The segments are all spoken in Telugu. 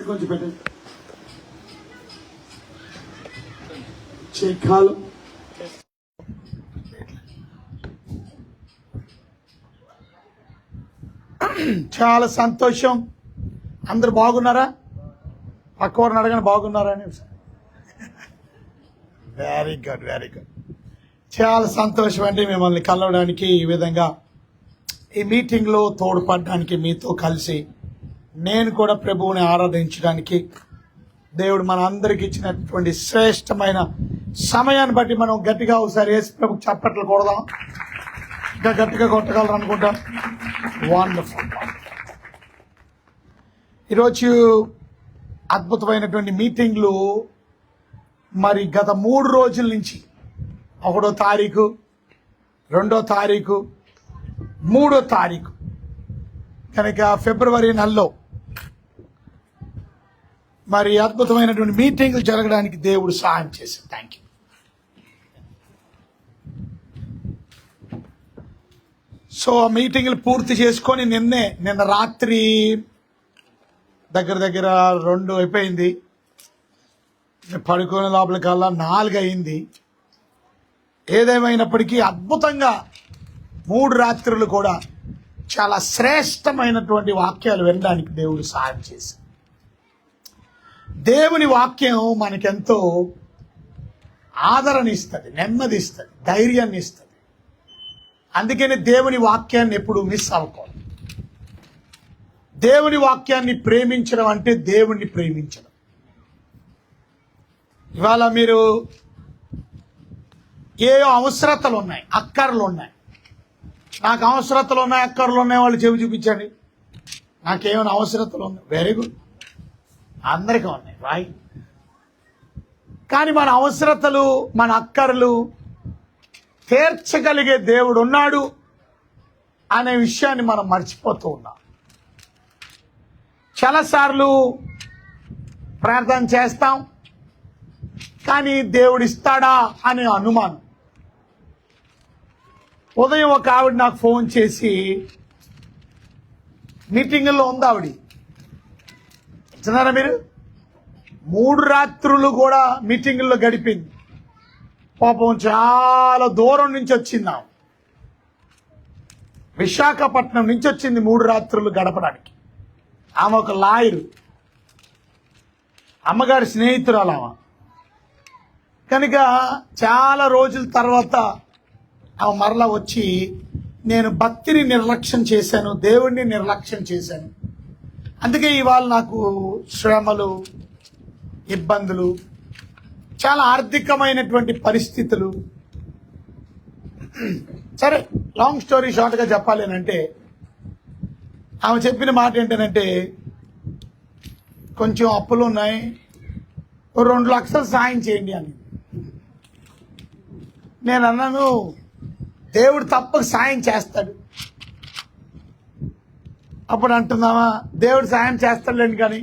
కొంచెం పెట్టండి. చెక్కాలు చాలా సంతోషం. అందరు బాగున్నారా? పక్కవారిని అడగని బాగున్నారా అని. Very good, very good. చాలా సంతోషం అండి మిమ్మల్ని కలవడానికి, ఈ విధంగా ఈ మీటింగ్లో తోడ్పడడానికి, మీతో కలిసి నేను కూడా ప్రభువుని ఆరాధించడానికి దేవుడు మన అందరికి ఇచ్చినటువంటి శ్రేష్టమైన సమయాన్ని బట్టి మనం గట్టిగా ఒకసారి యేసు ప్రభుకి చప్పట్లు కొడదాం. ఇంకా గట్టిగా కొట్టగలరు అనుకుంటాం. వండర్ఫుల్. ఈరోజు అద్భుతమైనటువంటి మీటింగ్లు మరి గత 3 రోజుల నుంచి 1వ తారీఖు, 2వ తారీఖు, 3వ తారీఖు కనుక ఫిబ్రవరి నెలలో మరి అద్భుతమైనటువంటి మీటింగ్లు జరగడానికి దేవుడు సహాయం చేశారు. Thank you. సో ఆ మీటింగ్లు పూర్తి చేసుకొని నిన్న రాత్రి దగ్గర 2 అయిపోయింది. పడుకునే లోపలికల్లా 4 అయింది. ఏదేమైనప్పటికీ అద్భుతంగా 3 రాత్రులు కూడా చాలా శ్రేష్టమైనటువంటి వాక్యాలు వినడానికి దేవుడు సహాయం చేశారు. దేవుని వాక్యం మనకెంతో ఆదరణ ఇస్తుంది, నెమ్మది ఇస్తుంది, ధైర్యాన్ని ఇస్తుంది. అందుకని దేవుని వాక్యాన్ని ఎప్పుడు మిస్ అవ్వకూడదు. దేవుని వాక్యాన్ని ప్రేమించడం అంటే దేవుణ్ణి ప్రేమించడం. ఇవాళ మీరు ఏ అవసరతలు ఉన్నాయి, అక్కర్లు ఉన్నాయి. నాకు అవసరతలు ఉన్నాయి, అక్కర్లు ఉన్నాయి, వాళ్ళు చెవి చూపించండి. నాకేమైనా అవసరతలు ఉన్నాయి, వెరీ గుడ్, అందరికీ ఉన్నాయి, రైట్. కానీ మన అవసరతలు, మన అక్కర్లు తీర్చగలిగే దేవుడు ఉన్నాడు అనే విషయాన్ని మనం మర్చిపోతూ ఉన్నాం. చాలాసార్లు ప్రార్థన చేస్తాం, కానీ దేవుడు ఇస్తాడా అనే అనుమానం. ఉదయం ఒక ఆవిడ నాకు ఫోన్ చేసి, మీటింగుల్లో ఉంది ఆవిడ, ఇచ్చినారా మీరు, 3 రాత్రులు కూడా మీటింగుల్లో గడిపింది. పాపం చాలా దూరం నుంచి వచ్చింది, విశాఖపట్నం నుంచి వచ్చింది 3 రాత్రులు గడపడానికి. ఆమె ఒక లాయరు, అమ్మగారి స్నేహితురాలు ఆమె. కనుక చాలా రోజుల తర్వాత ఆమె మరలా వచ్చి, నేను భక్తిని నిర్లక్ష్యం చేశాను, దేవుణ్ణి నిర్లక్ష్యం చేశాను, అందుకే ఇవాళ నాకు శ్రమలు, ఇబ్బందులు, చాలా ఆర్థికమైనటువంటి పరిస్థితులు. సరే, లాంగ్ స్టోరీ షార్ట్గా చెప్పాలి అంటే, ఆమె చెప్పిన మాట ఏంటంటే, కొంచెం అప్పులు ఉన్నాయి, 2 లక్షలు సాయం చేయండి అని. నేను అన్నాను, దేవుడు తప్పక సాయం చేస్తాడు. అప్పుడు అంటున్నావా, దేవుడు సాయం చేస్తాడులేండి, కానీ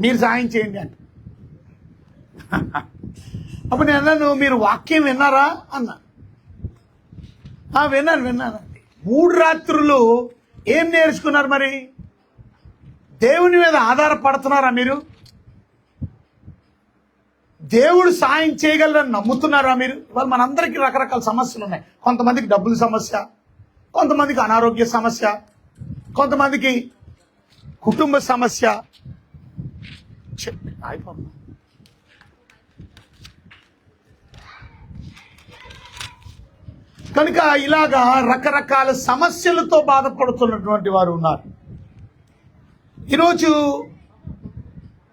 మీరు సాయం చేయండి అంట. అప్పుడు నేను అన్నాను, మీరు వాక్యం విన్నారా అన్నా. విన్నానండి. 3 రాత్రులు ఏం నేర్చుకున్నారు మరి? దేవుని మీద ఆధారపడుతున్నారా మీరు? దేవుడు సాయం చేయగలరని నమ్ముతున్నారా మీరు? ఇవాళ మనందరికీ రకరకాల సమస్యలు ఉన్నాయి. కొంతమందికి డబ్బుల సమస్య, కొంతమందికి అనారోగ్య సమస్య, కొంతమందికి కుటుంబ సమస్య. కనుక ఇలాగా రకరకాల సమస్యలతో బాధపడుతున్నటువంటి వారు ఉన్నారు. ఈరోజు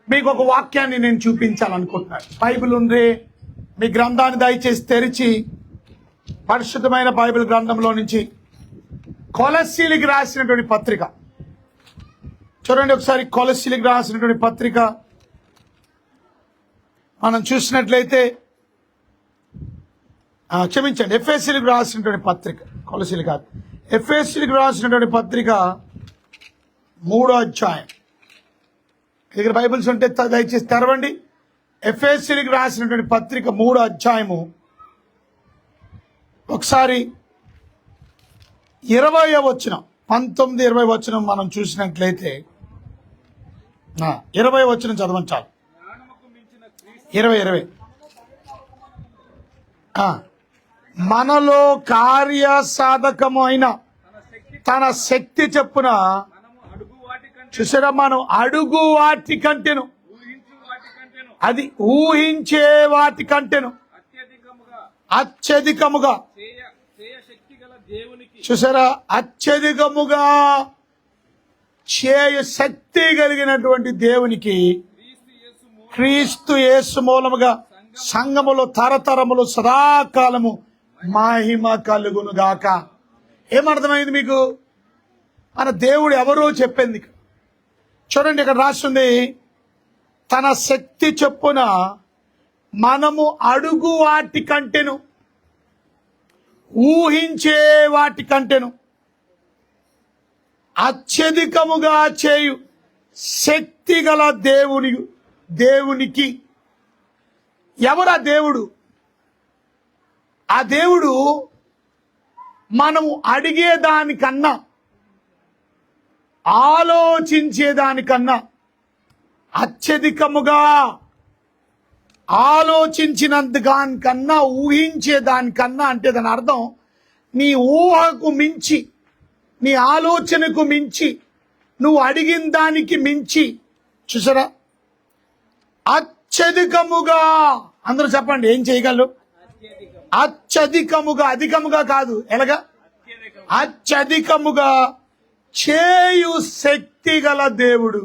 మీకు ఒక వాక్యాన్ని నేను చూపించాలనుకుంటున్నాను. బైబిల్ ఉండే మీ గ్రంథాన్ని దయచేసి తెరిచి, పరిశుద్ధమైన బైబిల్ గ్రంథంలో నుంచి కొలస్సీలకు రాసినటువంటి పత్రిక చూడండి ఒకసారి. కొలస్సీలకు రాసినటువంటి పత్రిక మనం చూసినట్లయితే, క్షమించండి, ఎఫెసీలకు రాసినటువంటి పత్రిక, కొలస్సీలు కాదు, ఎఫెసీలకు రాసినటువంటి పత్రిక 3వ అధ్యాయం. దగ్గర బైబిల్స్ ఉంటే దయచేసి తెరవండి. ఎఫెసీలకు రాసినటువంటి పత్రిక 3వ అధ్యాయము ఒకసారి 20వ వచనం, 19, 20 వచనం మనం చూసినట్లయితే 20వ వచనం చదవండి చాలు. 20 మనలో కార్య సాధకము అయిన తన శక్తి చెప్పున చూసారా, మనం అడుగు వాటి కంటేను, అది ఊహించే వాటి కంటేను అత్యధికముగా చూసారా, అత్యధికముగా చేయు శక్తి కలిగినటువంటి దేవునికి క్రీస్తు యేసు మూలముగా సంఘములో తరతరములు సదాకాలము మహిమ కలుగును గాక. ఏమర్థమైంది మీకు? మన దేవుడు ఎవరో చెప్పింది. చూడండి, ఇక్కడ రాస్తుంది, తన శక్తి చొప్పున మనము అడుగు వాటి కంటేను, ఊహించే వాటి కంటేను అత్యధికముగా చేయు శక్తి గల దేవునికి. ఎవరా దేవుడు? ఆ దేవుడు మనము అడిగేదానికన్నా, ఆలోచించేదానికన్నా అత్యధికముగా, ఆలోచించినందుకన్నా, ఊహించేదానికన్నా అంటే దాని అర్థం నీ ఊహకు మించి, నీ ఆలోచనకు మించి, నువ్వు అడిగిన దానికి మించి. చూసారా, అత్యధికముగా. అందరూ చెప్పండి, ఏం చేయగలరు? అత్యధికముగా, అధికముగా కాదు, ఎలాగా? అత్యధికముగా చేయు శక్తి గల దేవుడు.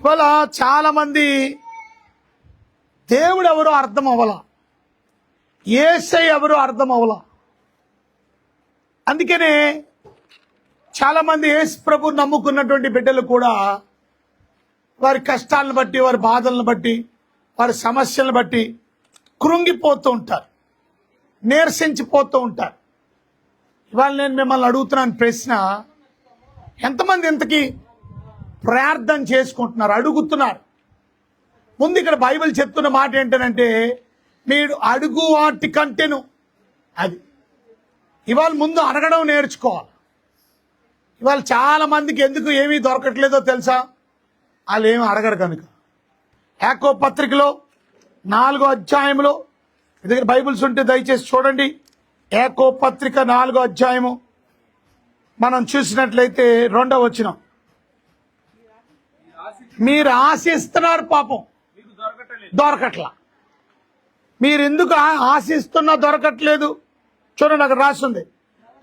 ఇవాళ చాలా మంది దేవుడు ఎవరో అర్థం అవ్వాల, యేసయ్య ఎవరో అర్థం అవ్వాల. అందుకనే చాలా మంది యేసు ప్రభు నమ్ముకున్నటువంటి బిడ్డలు కూడా వారి కష్టాలను బట్టి, వారి బాధలను బట్టి, వారి సమస్యలను బట్టి కృంగిపోతూ ఉంటారు, నీరసించిపోతూ ఉంటారు. ఇవాళ నేను మిమ్మల్ని అడుగుతున్నాను ప్రశ్న, ఎంతమంది ఇంతకీ ప్రార్థన చేసుకుంటున్నారు, అడుగుతున్నారు? ముందు ఇక్కడ బైబిల్ చెప్తున్న మాట ఏంటంటే, మీరు అడుగు వాటి కంటేను, అది ఇవాళ ముందు అడగడం నేర్చుకోవాలి. ఇవాళ చాలా మందికి ఎందుకు ఏమీ దొరకట్లేదో తెలుసా? వాళ్ళు ఏమి అడగరు కనుక. యాకోబు పత్రికలో 4వ అధ్యాయంలో, మీ దగ్గర బైబిల్స్ ఉంటే దయచేసి చూడండి. యాకోబు పత్రిక 4వ అధ్యాయము మనం చూసినట్లయితే 2వ వచనం. మీరు ఆశిస్తున్నారు, పాపం దొరకట్లా. మీరు ఎందుకు ఆశిస్తున్నా దొరకట్లేదు? చూడండి, అక్కడ రాస్తుంది,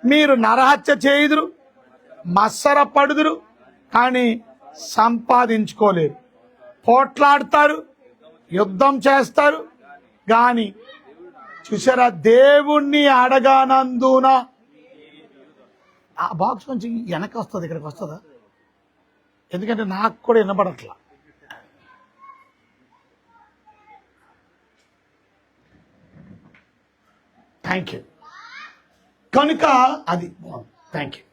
మీరు నరహత్య చేయుదురు, మత్సర పడుదురు, కానీ సంపాదించుకోలేరు. పోట్లాడతారు, యుద్ధం చేస్తారు, కానీ చూసారా, దేవుణ్ణి అడగానందున. ఆ బాక్స్ నుంచి వెనక వస్తుంది, ఇక్కడికి వస్తుందా? ఎందుకంటే నాకు కూడా వినపడట్లా. Thank you. కనుక అది థ్యాంక్ యూ.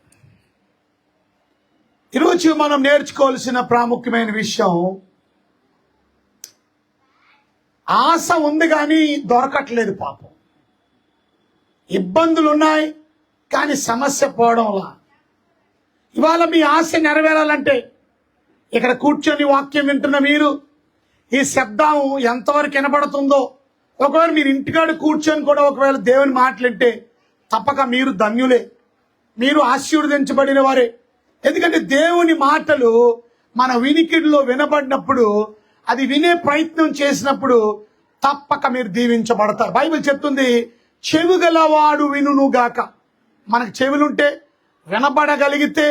ఈరోజు మనం నేర్చుకోవాల్సిన ప్రాముఖ్యమైన విషయం, ఆశ ఉంది కానీ దొరకట్లేదు. పాపం ఇబ్బందులు ఉన్నాయి కానీ సమస్య పోవడంలా. ఇవాళ మీ ఆశ నెరవేరాలంటే ఇక్కడ కూర్చొని వాక్యం వింటున్న మీరు, ఈ శబ్దం ఎంతవరకు వినబడుతుందో, ఒకవేళ మీరు ఇంటికాడ కూర్చొని కూడా ఒకవేళ దేవుని మాటలంటే తప్పక మీరు ధన్యులే, మీరు ఆశీర్వదించబడిన వారే. ఎందుకంటే దేవుని మాటలు మన వినికిడిలో వినబడినప్పుడు, అది వినే ప్రయత్నం చేసినప్పుడు తప్పక మీరు దీవించబడతారు. బైబిల్ చెప్తుంది, చెవి గలవాడు వినుగాక. మనకు చెవులుంటే, వినబడగలిగితే,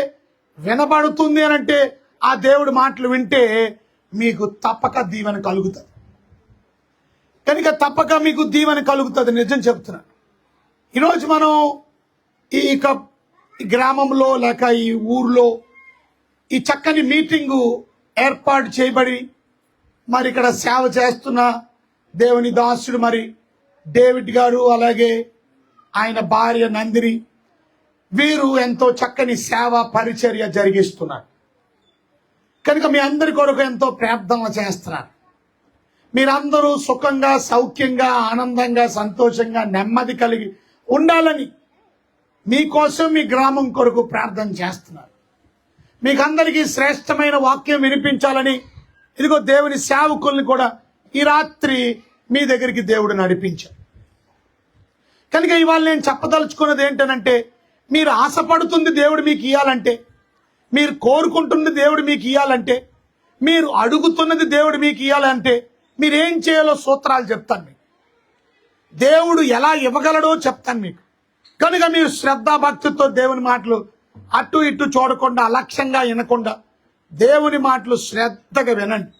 వినబడుతుంది అని అంటే ఆ దేవుడి మాటలు వింటే మీకు తప్పక దీవెన కలుగుతుంది. కనుక తప్పక మీకు దీవెన కలుగుతుంది, నిజం చెప్తున్నాను. ఈరోజు మనం ఈ గ్రామంలో లేక ఈ ఊర్లో ఈ చక్కని మీటింగు ఏర్పాటు చేయబడి, మరి ఇక్కడ సేవ చేస్తున్న దేవుని దాసుడు మరి డేవిడ్ గారు, అలాగే ఆయన భార్య నందిని, వీరు ఎంతో చక్కని సేవ పరిచర్య జరిగిస్తున్నారు. కనుక మీ అందరి కొరకు ఎంతో ప్రార్థనలు చేస్తున్నారు. మీరందరూ సుఖంగా, సౌఖ్యంగా, ఆనందంగా, సంతోషంగా, నెమ్మది కలిగి ఉండాలని మీకోసం, మీ గ్రామం కొరకు ప్రార్థన చేస్తున్నారు. మీకందరికీ శ్రేష్టమైన వాక్యం వినిపించాలని ఇదిగో దేవుని సేవకుల్ని కూడా ఈ రాత్రి మీ దగ్గరికి దేవుడు నడిపించాడు. కనుక ఇవాళ నేను చెప్పదలుచుకున్నది ఏంటనంటే, మీరు ఆశపడుతుంది దేవుడు మీకు ఇవ్వాలంటే, మీరు కోరుకుంటున్నది దేవుడు మీకు ఇవ్వాలంటే, మీరు అడుగుతున్నది దేవుడు మీకు ఇవ్వాలంటే మీరేం చేయాలో సూత్రాలు చెప్తాను మీకు. దేవుడు ఎలా ఇవ్వగలడో చెప్తాను మీకు. కనుక మీరు శ్రద్ధాభక్తితో దేవుని మాటలు అటు ఇటు చూడకుండా, అలక్ష్యంగా వినకుండా దేవుని మాటలు శ్రద్ధగా వినండి.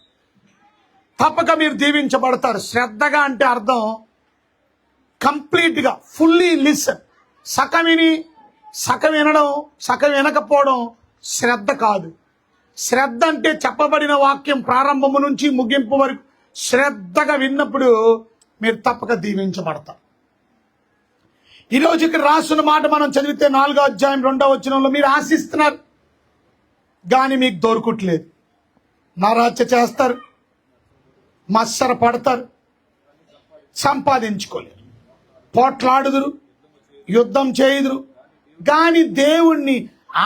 తప్పక మీరు దీవించబడతారు. శ్రద్ధగా అంటే అర్థం కంప్లీట్గా, ఫుల్లీ లిసన్. సగం విని సగం వినడం, సగం వినకపోవడం శ్రద్ధ కాదు. శ్రద్ధ అంటే చెప్పబడిన వాక్యం ప్రారంభము నుంచి ముగింపు వరకు శ్రద్ధగా విన్నప్పుడు మీరు తప్పక దీవించబడతారు. ఈరోజు ఇక్కడ రాసిన మాట మనం చదివితే 4వ అధ్యాయం 2వ వచనంలో మీరు ఆశిస్తున్నారు కానీ మీకు దొరకట్లేదు. నరహత్య చేస్తారు, మత్సర పడతారు, సంపాదించుకోలేరు, పోట్లాడుదురు, యుద్ధం చేయుదురు, కానీ దేవుణ్ణి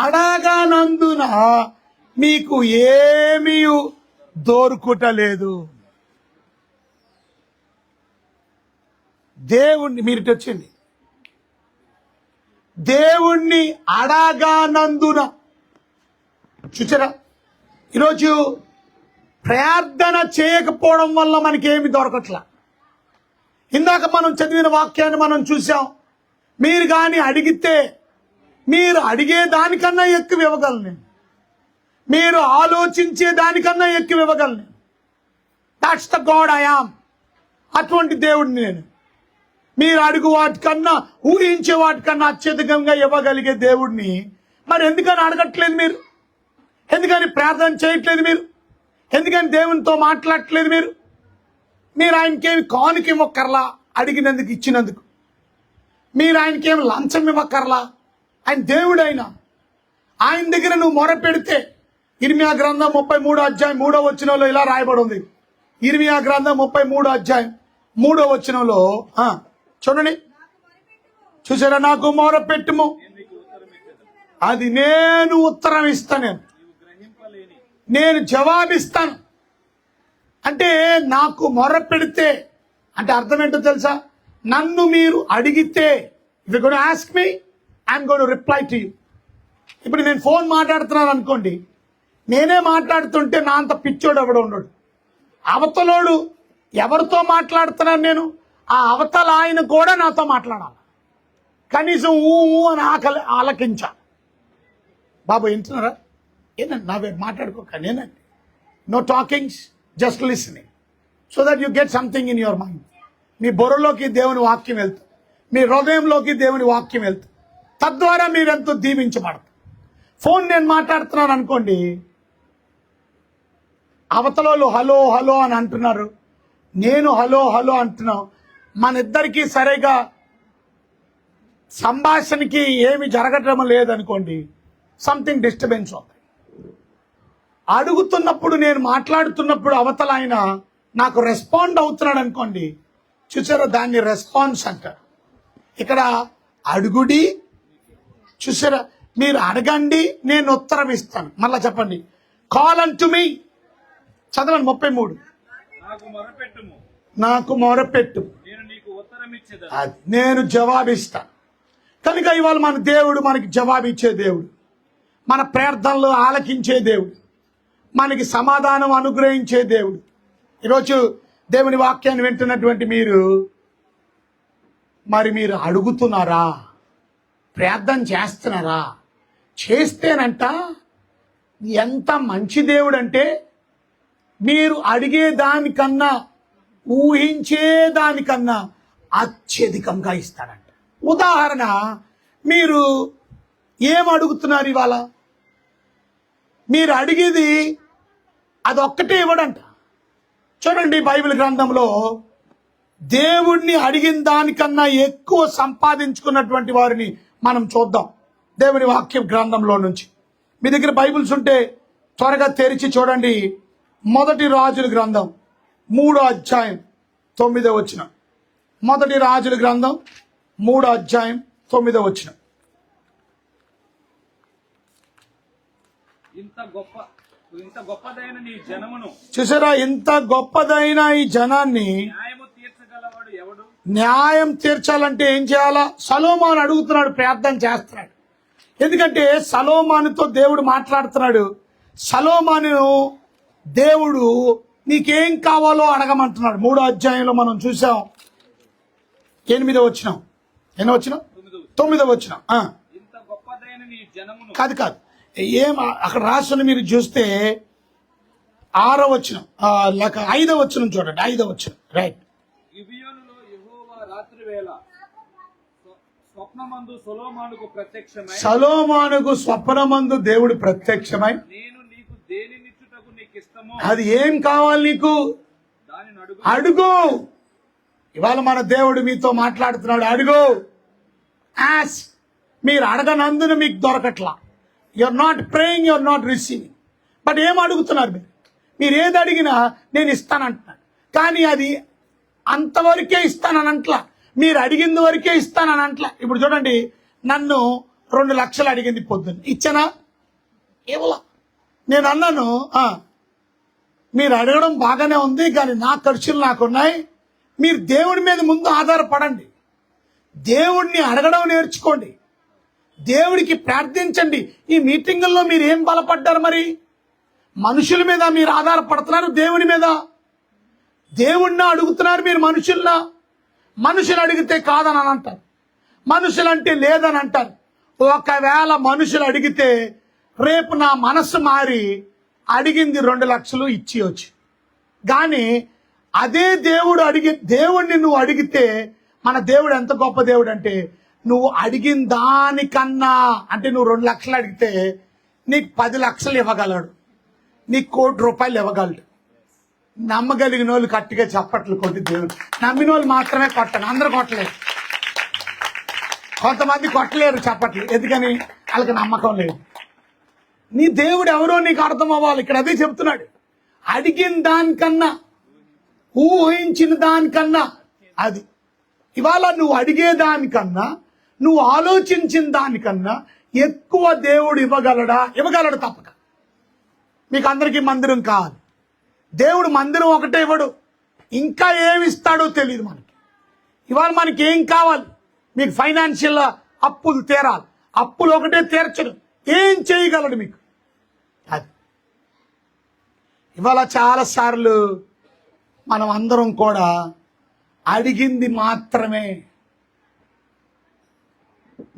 అడగనందున మీకు ఏమీ దొరుకుటలేదు. దేవుణ్ణి మీరు వచ్చింది దేవుణ్ణి అడగనందున. చూచారా, ఈరోజు ప్రార్థన చేయకపోవడం వల్ల మనకేమి దొరకట్లా. ఇందాక మనం చదివిన వాక్యాన్ని మనం చూసాం. మీరు కానీ అడిగితే, మీరు అడిగే దానికన్నా ఎక్కువ ఇవ్వగలను నేను, మీరు ఆలోచించే దానికన్నా ఎక్కువ ఇవ్వగలను నేను. That's the God I am. అటువంటి దేవుడిని నేను. మీరు అడుగు వాటికన్నా, ఊహించే వాటికన్నా అత్యధికంగా ఇవ్వగలిగే దేవుడిని మరి ఎందుకని అడగట్లేదు మీరు? ఎందుకని ప్రార్థన చేయట్లేదు మీరు? ఎందుకని దేవునితో మాట్లాడట్లేదు మీరు? మీరు ఆయనకేమి కానుక ఇవ్వక్కర్లా అడిగినందుకు, ఇచ్చినందుకు. మీరు ఆయనకేమి లంచం ఇవ్వక్కర్లా. ఆయన దేవుడు. ఆయన దగ్గర నువ్వు మొర పెడితే, ఇర్మియా గ్రంథం 33వ అధ్యాయం 3వ వచనంలో ఇలా రాయబడి ఉంది. ఇర్మియా గ్రంథం 33వ అధ్యాయం 3వ వచనంలో చూడండి, చూసారా, నాకు మొర పెట్టుము, అది నేను ఉత్తరం ఇస్తాను, నేను జవాబిస్తాను. అంటే నాకు మొర పెడితే అంటే అర్థం ఏంటో తెలుసా? నన్ను మీరు అడిగితే, if you gonna ask me, I'm gonna reply to you. ఇప్పుడు నేను ఫోన్ మాట్లాడుతున్నాను అనుకోండి, నేనే మాట్లాడుతుంటే నా అంత పిచ్చోడు ఎవడో ఉండడు. అవతలోడు ఎవరితో మాట్లాడుతున్నాను నేను, ఆ అవతల ఆయన కూడా నాతో మాట్లాడాలి. కనీసం ఊ అని ఆలకించాలి. బాబు వింటున్నారా? ఏనండి నా మాట్లాడుకోక, నేనండి. No talkings, just listening, so that you get something in your mind. మీ బుర్రలోకి దేవుని వాక్యం వెళ్తుంది, మీ హృదయంలోకి దేవుని వాక్యం వెళ్తుంది. తద్వారా మీరెంతో దీవించబడతారు. ఫోన్ నేను మాట్లాడుతున్నాను అనుకోండి, అవతలలో హలో హలో అని అంటున్నారు, నేను హలో హలో అంటున్నాం. మన ఇద్దరికీ సరిగా సంభాషణకి ఏమి జరగటం లేదనుకోండి, సంథింగ్ డిస్టర్బెన్స్ అవుతుంది. అడుగుతున్నప్పుడు, నేను మాట్లాడుతున్నప్పుడు అవతల ఆయన నాకు రెస్పాండ్ అవుతున్నాడు అనుకోండి, చూసారా, దాన్ని రెస్పాన్స్ అంటారు. ఇక్కడ అడుగుడి, చూసారా, మీరు అడగండి, నేను ఉత్తరం ఇస్తాను. మళ్ళా చెప్పండి, కాల్ అంటు మీ. చదవండి 33. నాకు మొరపెట్టు, నేను జవాబిస్తాను. కనుక ఇవాళ మన దేవుడు మనకి జవాబిచ్చే దేవుడు, మన ప్రార్థనలు ఆలకించే దేవుడు, మనకి సమాధానం అనుగ్రహించే దేవుడు. ఈరోజు దేవుని వాక్యాన్ని వింటున్నటువంటి మీరు మీరు అడుగుతున్నారా? ప్రార్థన చేస్తున్నారా? చేస్తేనంట ఎంత మంచి దేవుడు అంటే, మీరు అడిగే దానికన్నా, ఊహించే దానికన్నా అత్యధికంగా ఇస్తాడంట. ఉదాహరణ, మీరు ఏం అడుగుతున్నారు ఇవాళ? మీరు అడిగేది అదొక్కటే ఇవ్వడంట. చూడండి, బైబిల్ గ్రంథంలో దేవుణ్ణి అడిగిన దానికన్నా ఎక్కువ సంపాదించుకున్నటువంటి వారిని మనం చూద్దాం దేవుని వాక్య గ్రంథంలో నుంచి. మీ దగ్గర బైబిల్స్ ఉంటే త్వరగా తెరిచి చూడండి. 1 రాజుల గ్రంథం 3వ అధ్యాయం 9వ వచనం. మొదటి రాజుల గ్రంథం 3వ అధ్యాయం 9వ వచనం. ఇంత గొప్పదైన నీ జనమును చూసారా, ఇంత గొప్పదైన ఈ జనాన్ని న్యాయము తీర్చగలవాడు ఎవడు? న్యాయం తీర్చాలంటే ఏం చేయాలా? సొలొమోను అడుగుతున్నాడు, ప్రార్థన చేస్తున్నాడు. ఎందుకంటే సొలొమోనుతో దేవుడు మాట్లాడుతున్నాడు. సొలొమోను దేవుడు నీకేం కావాలో అడగమంటున్నాడు. 3వ అధ్యాయంలో మనం చూసాం. 8వ వచనం. ఎన్నో వచనం? 9వ వచనం. ఇంత గొప్పదైన నీ జనమును కాదు ఏం అక్కడ రాసిన మీరు చూస్తే 6వ వచనం, లేక 5వ వచనం చూడండి. 5వ వచనం. రైట్. గిబియోనులో యెహోవా రాత్రి వేళ స్వప్నమందు సొలొమోనుకు ప్రత్యక్షమై సొలొమోనుకు స్వప్నమందు దేవుడు ప్రత్యక్షమై నేను నీకు దేనినిచ్చుటకు నీకు ఇష్టమో అది ఏం కావాలి నీకు దానిని అడుగు. ఇవాళ మన దేవుడు మీతో మాట్లాడుతున్నాడు. అడుగు. యాస్. మీరు అడగనందున మీకు దొరకట్లా. You're not praying, you're not receiving. But ఏం అడుగుతున్నారు మీరు ఏది అడిగినా నేను ఇస్తానంటున్నాను. కానీ అది అంతవరకే ఇస్తానని అంట్లా, మీరు అడిగింది వరకే ఇస్తానని అంట్లా. ఇప్పుడు చూడండి, నన్ను 2 లక్షలు అడిగింది పొద్దున్న, ఇచ్చానా? ఏవలా. నేను అన్నాను, మీరు అడగడం బాగానే ఉంది, కానీ నా ఖర్చులు నాకున్నాయి. మీరు దేవుడి మీద ముందు ఆధారపడండి. దేవుడిని అడగడం నేర్చుకోండి. దేవుడికి ప్రార్థించండి. ఈ మీటింగుల్లో మీరు ఏం బలపడ్డారు? మరి మనుషుల మీద మీరు ఆధారపడుతున్నారు, దేవుని మీద? దేవుణ్ణి అడుగుతున్నారు మీరు మనుషుల్లా? మనుషులు అడిగితే కాదని అంటారు, మనుషులంటే లేదని అంటారు. ఒకవేళ మనుషులు అడిగితే రేపు నా మనసు మారి అడిగింది 2 లక్షలు ఇచ్చేయచ్చు. కానీ అదే దేవుడిని నువ్వు అడిగితే, మన దేవుడు ఎంత గొప్ప దేవుడు అంటే, నువ్వు అడిగిన దానికన్నా, అంటే నువ్వు 2 లక్షలు అడిగితే నీకు 10 లక్షలు ఇవ్వగలడు, నీకు 1 కోటి రూపాయలు ఇవ్వగలడు. నమ్మగలిగిన వాళ్ళు గట్టిగా చప్పట్లు కొట్టి దేవుడు. నమ్మిన వాళ్ళు మాత్రమే కొట్టను, అందరూ కొట్టలేరు. కొంతమంది కొట్టలేరు చప్పట్లు, ఎందుకని? వాళ్ళకి నమ్మకం లేదు. నీ దేవుడు ఎవరో నీకు అర్థం అవ్వాలి. ఇక్కడ అదే చెప్తున్నాడు. అడిగిన దానికన్నా, ఊహించిన దానికన్నా, అది ఇవాళ నువ్వు అడిగేదానికన్నా, నువ్వు ఆలోచించిన దానికన్నా ఎక్కువ దేవుడు ఇవ్వగలడు తప్పక. మీకు అందరికీ మందిరం కావాలి. దేవుడు మందిరం ఒకటే ఇవ్వడు, ఇంకా ఏమి ఇస్తాడో తెలియదు మనకి. ఇవాళ మనకి ఏం కావాలి? మీకు ఫైనాన్షియల్ అప్పులు తీరాలి, అప్పులు ఒకటే తీర్చడు, ఏం చేయగలడు మీకు? అది ఇవాళ చాలాసార్లు మనం అందరం కూడా అడిగింది మాత్రమే.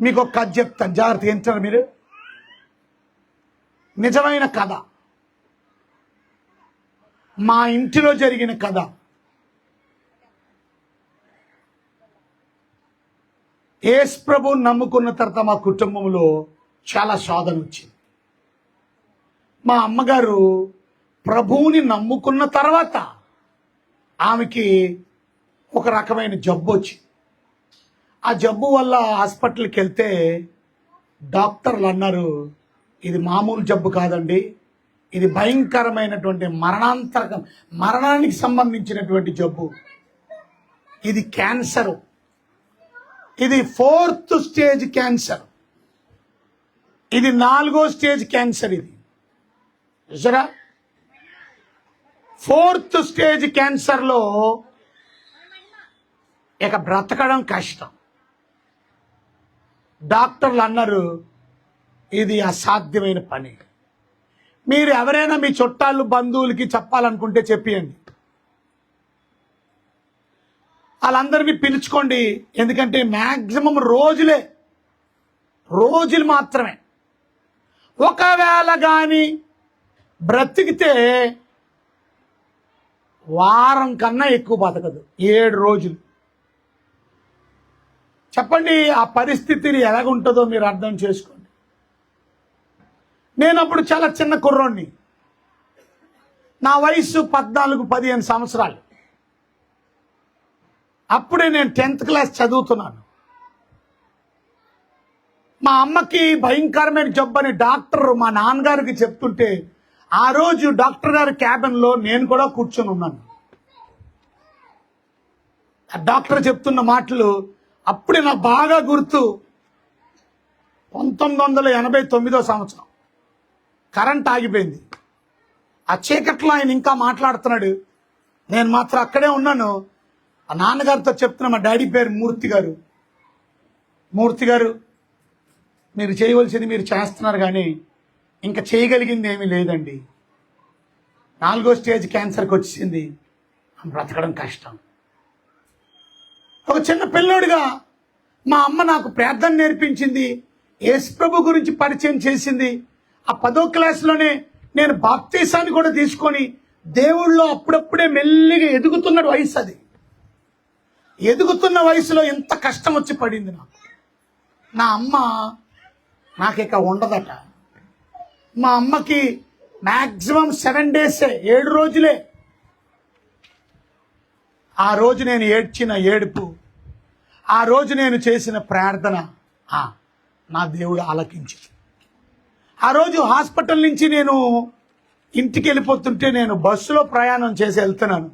మీకు ఒక కథ చెప్తాను, జాగ్రత్తగా వింటారు మీరు. నిజమైన కథ, మా ఇంటిలో జరిగిన కథ. యేసు ప్రభువుని నమ్ముకున్న తర్వాత మా కుటుంబంలో చాలా శోధన వచ్చింది. మా అమ్మగారు ప్రభువుని నమ్ముకున్న తర్వాత ఆమెకి ఒక రకమైన జబ్బు వచ్చింది. ఆ జబ్బు వల్ల హాస్పిటల్కి వెళ్తే డాక్టర్లు అన్నారు, ఇది మామూలు జబ్బు కాదండి, ఇది భయంకరమైనటువంటి మరణానికి సంబంధించినటువంటి జబ్బు, ఇది క్యాన్సర్, ఇది 4th స్టేజ్ క్యాన్సర్, ఇది 4వ స్టేజ్ క్యాన్సర్. ఇది చూసారా, 4th స్టేజ్ క్యాన్సర్లో ఇక బ్రతకడం కష్టం. డాక్టర్లు అన్నారు, ఇది అసాధ్యమైన పని. మీరు ఎవరైనా మీ చుట్టాలు బంధువులకి చెప్పాలనుకుంటే చెప్పియండి, వాళ్ళందరినీ పిలుచుకోండి. ఎందుకంటే మ్యాక్సిమం రోజులు మాత్రమే. ఒకవేళ కానీ బ్రతికితే వారం కన్నా ఎక్కువ బతకదు, 7 రోజులు. చెప్పండి, ఆ పరిస్థితిని ఎలాగుంటుందో మీరు అర్థం చేసుకోండి. నేను అప్పుడు చాలా చిన్న కుర్రోడిని, నా వయసు 14-15 సంవత్సరాలు. అప్పుడే నేను 10th క్లాస్ చదువుతున్నాను. మా అమ్మకి భయంకరమైన జబ్బు అని డాక్టర్ మా నాన్నగారికి చెప్తుంటే, ఆ రోజు డాక్టర్ గారి క్యాబిన్లో నేను కూడా కూర్చొని ఉన్నాను. ఆ డాక్టర్ చెప్తున్న మాటలు అప్పుడే నాకు బాగా గుర్తు. 1989 సంవత్సరం కరెంట్ ఆగిపోయింది. ఆ చీకట్లో ఆయన ఇంకా మాట్లాడుతున్నాడు. నేను మాత్రం అక్కడే ఉన్నాను. ఆ నాన్నగారితో చెప్తున్నా, మా డాడీ పేరు మూర్తి గారు. మూర్తి గారు, మీరు చేయవలసింది మీరు చేస్తున్నారు, కానీ ఇంకా చేయగలిగింది ఏమీ లేదండి. 4వ స్టేజ్ క్యాన్సర్కి వచ్చింది. బ్రతకడం కష్టం. ఒక చిన్న పిల్లోడిగా మా అమ్మ నాకు ప్రార్థన నేర్పించింది, యేసుప్రభు గురించి పరిచయం చేసింది. ఆ 10వ క్లాసులోనే నేను బాప్తీసాన్ని కూడా తీసుకొని దేవుళ్ళో అప్పుడప్పుడే మెల్లిగా ఎదుగుతున్న వయసు అది. ఎదుగుతున్న వయసులో ఎంత కష్టం వచ్చి పడింది నాకు. నా అమ్మ నాకిక ఉండదట. మా అమ్మకి మ్యాక్సిమం 7 డేసే, 7 రోజులే. ఆ రోజు నేను ఏడ్చిన ఏడుపు, ఆ రోజు నేను చేసిన ప్రార్థన నా దేవుడు ఆలకించింది. ఆ రోజు హాస్పిటల్ నుంచి నేను ఇంటికి వెళ్ళిపోతుంటే, నేను బస్సులో ప్రయాణం చేసి వెళ్తున్నాను.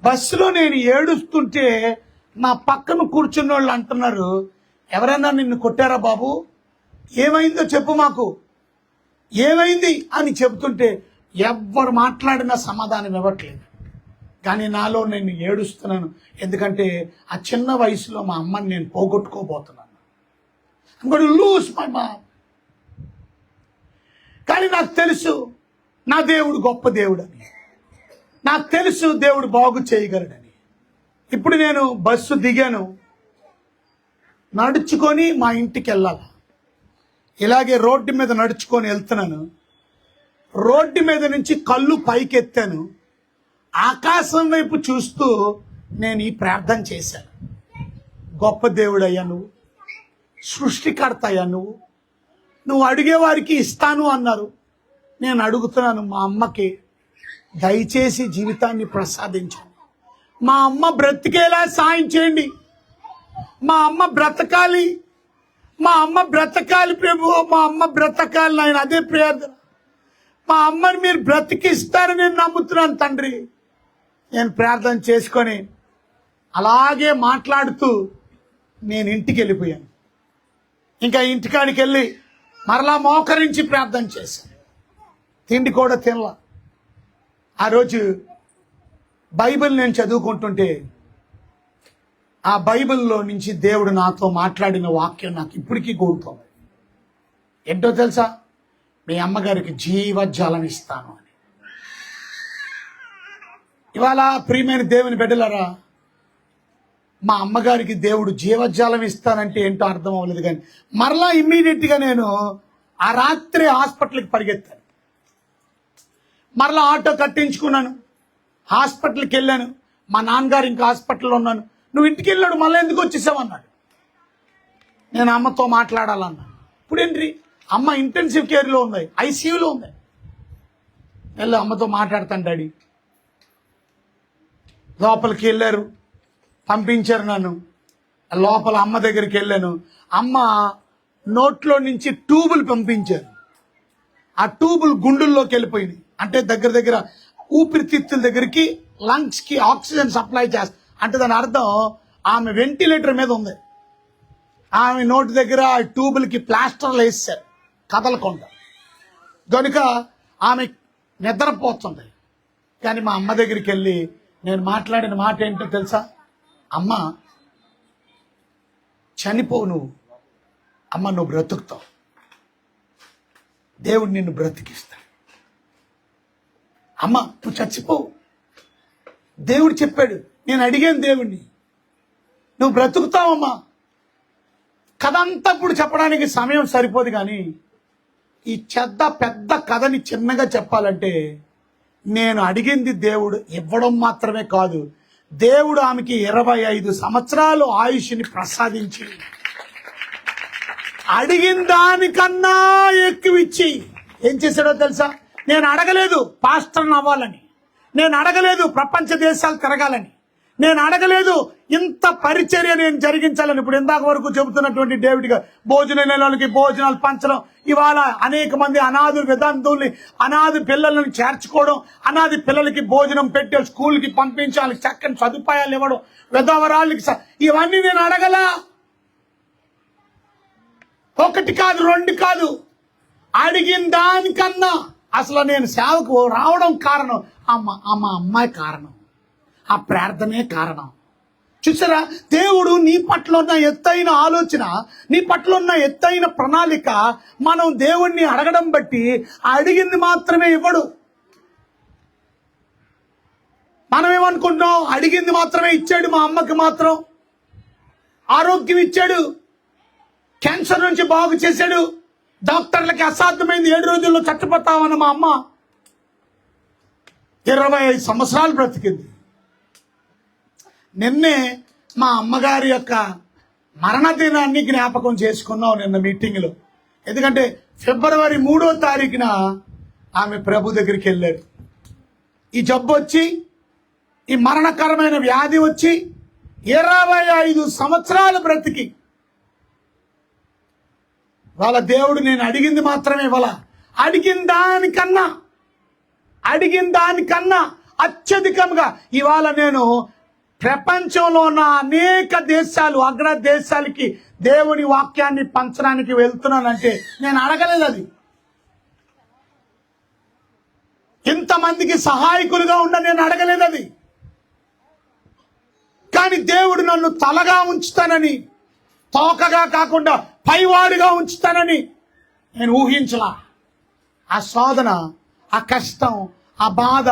బస్సులో నేను ఏడుస్తుంటే నా పక్కన కూర్చున్న వాళ్ళు అంటున్నారు, ఎవరైనా నిన్ను కొట్టారా బాబు, ఏమైందో చెప్పు మాకు, ఏమైంది అని చెబుతుంటే ఎవ్వరు మాట్లాడినా సమాధానం ఇవ్వట్లేదు. కానీ నాలో నేను ఏడుస్తున్నాను. ఎందుకంటే ఆ చిన్న వయసులో మా అమ్మని నేను పోగొట్టుకోబోతున్నాను. I'm going to lose my mom. కానీ నాకు తెలుసు నా దేవుడు గొప్ప దేవుడని, నాకు తెలుసు దేవుడు బాగు చేయగలడని. ఇప్పుడు నేను బస్సు దిగాను, నడుచుకొని మా ఇంటికి వెళ్ళాలి. ఇలాగే రోడ్డు మీద నడుచుకొని వెళ్తున్నాను. రోడ్డు మీద నుంచి కళ్ళు పైకెత్తాను. ఆకాశం వైపు చూస్తూ నేను ఈ ప్రార్థన చేశాను. గొప్ప దేవుడయ్యా నువ్వు, సృష్టికర్త అయ్యా నువ్వు అడిగే వారికి ఇస్తాను అన్నారు. నేను అడుగుతున్నాను, మా అమ్మకి దయచేసి జీవితాన్ని ప్రసాదించండి. మా అమ్మ బ్రతికేలా సాయం చేయండి. మా అమ్మ బ్రతకాలి, మా అమ్మ బ్రతకాలి ప్రభు, మా అమ్మ బ్రతకాలి నాయన. అదే ప్రార్థన. మా అమ్మని మీరు బ్రతికిస్తారని నేను నమ్ముతున్నాను తండ్రి. నేను ప్రార్థన చేసుకొని అలాగే మాట్లాడుతూ నేను ఇంటికి వెళ్ళిపోయాను. ఇంకా ఇంటికాడికి వెళ్ళి మరలా మోకరించి ప్రార్థన చేశాను. తిండి కూడా తినలా. ఆ రోజు బైబిల్ నేను చదువుకుంటుంటే ఆ బైబిల్లో నుంచి దేవుడు నాతో మాట్లాడిన వాక్యం నాకు ఇప్పటికీ గుర్తుంది. ఏంటో తెలుసా? మీ అమ్మగారికి జీవజలం ఇస్తాను అని. ఇవాళ ప్రియమైన దేవుని బిడ్డలారా, మా అమ్మగారికి దేవుడు జీవజలం ఇస్తానంటే ఏంటో అర్థం అవ్వలేదు. కానీ మరలా ఇమ్మీడియట్గా నేను ఆ రాత్రి హాస్పిటల్కి పరిగెత్తాను. మరలా ఆటో కట్టించుకున్నాను, హాస్పిటల్కి వెళ్ళాను. మా నాన్నగారు ఇంకా హాస్పిటల్లో ఉన్నాను. నువ్వు ఇంటికి వెళ్ళాడు, మళ్ళీ ఎందుకు వచ్చేసావన్నాడు. నేను అమ్మతో మాట్లాడాలన్నాను. ఇప్పుడు ఏంటి, అమ్మ ఇంటెన్సివ్ కేర్లో ఉంది, ఐసీయూలో ఉంది. వెళ్ళి అమ్మతో మాట్లాడతాను డాడీ. లోపలికి వెళ్ళారు, పంపించారు నన్ను. లోపల అమ్మ దగ్గరికి వెళ్ళాను. అమ్మ నోట్లో నుంచి ట్యూబులు పంపించారు. ఆ ట్యూబులు గుండెల్లోకి వెళ్ళిపోయినాయి. అంటే దగ్గర దగ్గర ఊపిరితిత్తుల దగ్గరికి, లంగ్స్కి ఆక్సిజన్ సప్లై చేస్తా. అంటే దాని అర్థం ఆమె వెంటిలేటర్ మీద ఉంది. ఆమె నోటి దగ్గర ట్యూబులకి ప్లాస్టర్లు వేసారు కదలకుండా, కనుక ఆమె నిద్రపోతుంది. కానీ మా అమ్మ దగ్గరికి వెళ్ళి నేను మాట్లాడిన మాట ఏంటో తెలుసా? అమ్మ చనిపోవు నువ్వు, అమ్మ నువ్వు బ్రతుకుతావు, దేవుడు నిన్ను బ్రతికిస్తాడు. అమ్మ నువ్వు చచ్చిపోవు, దేవుడు చెప్పాడు. నేను అడిగాను దేవుణ్ణి, నువ్వు బ్రతుకుతావమ్మా. కథ అంతా ఇప్పుడు చెప్పడానికి సమయం సరిపోదు. కానీ ఈ పెద్ద కథని చిన్నగా చెప్పాలంటే, నేను అడిగింది దేవుడు ఇవ్వడం మాత్రమే కాదు, దేవుడు ఆమెకి 25 సంవత్సరాలు ఆయుష్ని ప్రసాదించి అడిగిన దానికన్నా ఎక్కువ ఇచ్చి ఏం చేశాడో తెలుసా? నేను అడగలేదు పాస్టర్ని అవ్వాలని, నేను అడగలేదు ప్రపంచ దేశాలు తిరగాలని, నేను అడగలేదు ఇంత పరిచర్య నేను జరిగించాలని. ఇప్పుడు ఇందాక వరకు చెబుతున్నటువంటి డేవిడ్ గారు భోజన నెలలకి భోజనాలు పంచడం, ఇవాళ అనేక మంది అనాథ వితంతువుల్ని, అనాథ పిల్లలను చేర్చుకోవడం, అనాథ పిల్లలకి భోజనం పెట్టే స్కూల్కి పంపించాలి, చక్కని సదుపాయాలు ఇవ్వడం, విధవరాళ్ళకి ఇవన్నీ నేను అడగలా. ఒకటి కాదు, రెండు కాదు, అడిగిన దానికన్నా అసలు నేను సేవకు రావడం కారణం మా అమ్మాయి కారణం, ఆ ప్రార్థనే కారణం. చూసారా, దేవుడు నీ పట్ల ఉన్న ఎత్తైన ఆలోచన, నీ పట్ల ఉన్న ఎత్తైన ప్రణాళిక మనం దేవుణ్ణి అడగడం బట్టి అడిగింది మాత్రమే ఇవ్వడు. మనం ఏమనుకుంటున్నాం, అడిగింది మాత్రమే ఇచ్చాడు. మా అమ్మకి మాత్రం ఆరోగ్యం ఇచ్చాడు, క్యాన్సర్ నుంచి బాగు చేశాడు, డాక్టర్లకి అసాధ్యమైంది 7 రోజుల్లో చచ్చిపోతామన్న మా అమ్మ 25 సంవత్సరాలు బ్రతికింది. నిన్నే మా అమ్మగారి యొక్క మరణదినాన్ని జ్ఞాపకం చేసుకున్నాం నిన్న మీటింగ్లో. ఎందుకంటే ఫిబ్రవరి 3వ తారీఖున ఆమె ప్రభు దగ్గరికి వెళ్ళారు. ఈ జబ్బు వచ్చి, ఈ మరణకరమైన వ్యాధి వచ్చి 25 సంవత్సరాలు బ్రతికి వాళ్ళ దేవుడు నేను అడిగింది మాత్రమే ఇవ్వాల, అడిగిన దానికన్నా అత్యధికంగా ఇవాళ నేను ప్రపంచంలో ఉన్న అనేక దేశాలు, అగ్ర దేశాలకి దేవుని వాక్యాన్ని పంచడానికి వెళ్తున్నానంటే నేను అడగలేదు. అది ఇంతమందికి సహాయకులుగా ఉండ నేను అడగలేదు. అది కానీ దేవుడు నన్ను తలగా ఉంచుతానని, తోకగా కాకుండా పైవాడుగా ఉంచుతానని నేను ఊహించలా. ఆ శోధన, ఆ కష్టం, ఆ బాధ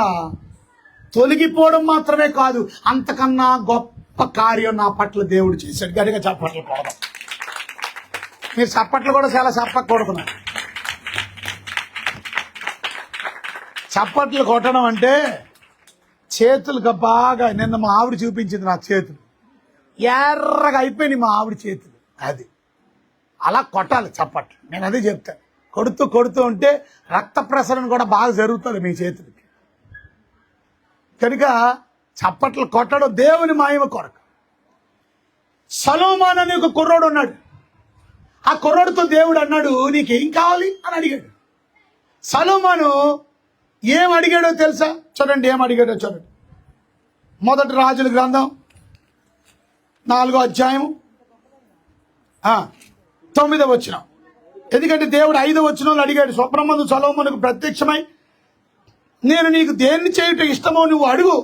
తొలగిపోవడం మాత్రమే కాదు, అంతకన్నా గొప్ప కార్యం నా పట్ల దేవుడు చేశాడు. గట్టిగా చప్పట్లు కొడదాం. మీరు చప్పట్లు కూడా చాలా కొడుతున్నారు. చప్పట్లు కొట్టడం అంటే చేతులుగా బాగా, నిన్న మా ఆవిడ చూపించింది నా చేతులు ఎర్రగా అయిపోయినాయి, మా ఆవిడ చేతులు. అది అలా కొట్టాలి చప్పట్లు. నేను అదే చెప్తాను. కొడుతూ ఉంటే రక్త ప్రసరణ కూడా బాగా జరుగుతుంది మీ చేతులకి. కనుక చప్పట్లు కొట్టడం దేవుని మహిమ కొరకు. సొలొమోను అనే ఒక కుర్రోడు ఉన్నాడు. ఆ కుర్రోడితో దేవుడు అన్నాడు, నీకేం కావాలి అని అడిగాడు. సొలొమోను ఏం అడిగాడో తెలుసా? చూడండి ఏం అడిగాడో చూడండి. మొదటి రాజుల గ్రంథం 4వ అధ్యాయం 9వ వచనం. ఎందుకంటే దేవుడు 5వ వచనంలో అడిగాడు, స్వప్నమందు సొలొమోనుకు ప్రత్యక్షమై నేను నీకు దేన్ని చేయుట ఇష్టమో నువ్వు అడుగు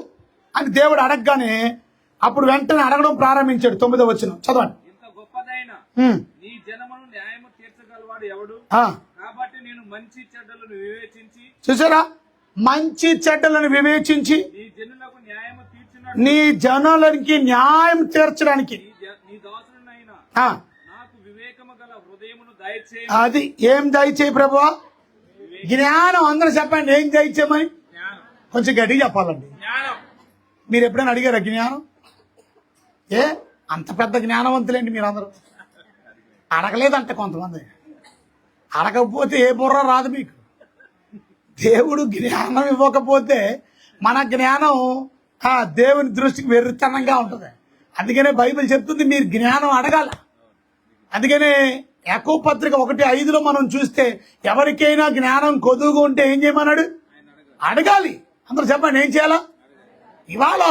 అని దేవుడు అడగగానే అప్పుడు వెంటనే అడగడం ప్రారంభించాడు. 9వ వచనం చదవండి. ఇంత గొప్పదైన నీ జనమును న్యాయము తీర్చగలవాడు ఎవడు? కాబట్టి నేను మంచి చెడ్డలను వివేచించి, చూసారా, మంచి చెడ్డలను వివేచించి నీ జనులకు న్యాయము తీర్చినట్టు నీ జనులకి న్యాయం తీర్చడానికి నీ దాసుడనైన నాకు వివేకము గల హృదయమును దయచేయి. అది ఏం దయచేయి ప్రభువా? జ్ఞానం. అందరూ చెప్పండి, ఏం దయచేయమని. కొంచెం గట్టిగా చెప్పాలండి. మీరు ఎప్పుడైనా అడిగారా జ్ఞానం? అంత పెద్ద జ్ఞానవంతులేండి మీరందరూ. అడగలేదంటే కొంతమంది. అడగకపోతే ఏ బుర్ర రాదు మీకు. దేవుడు జ్ఞానం ఇవ్వకపోతే మన జ్ఞానం దేవుని దృష్టికి వెర్రితనంగా ఉంటుంది. అందుకనే బైబిల్ చెప్తుంది మీరు జ్ఞానం అడగాల. అందుకనే యాకోబు పత్రిక 1:5లో మనం చూస్తే ఎవరికైనా జ్ఞానం కొదువుగా ఉంటే ఏం చేయమన్నాడు? అడగాలి. అందరూ చెప్పండి, ఏం చేయాలా? ఇవాళ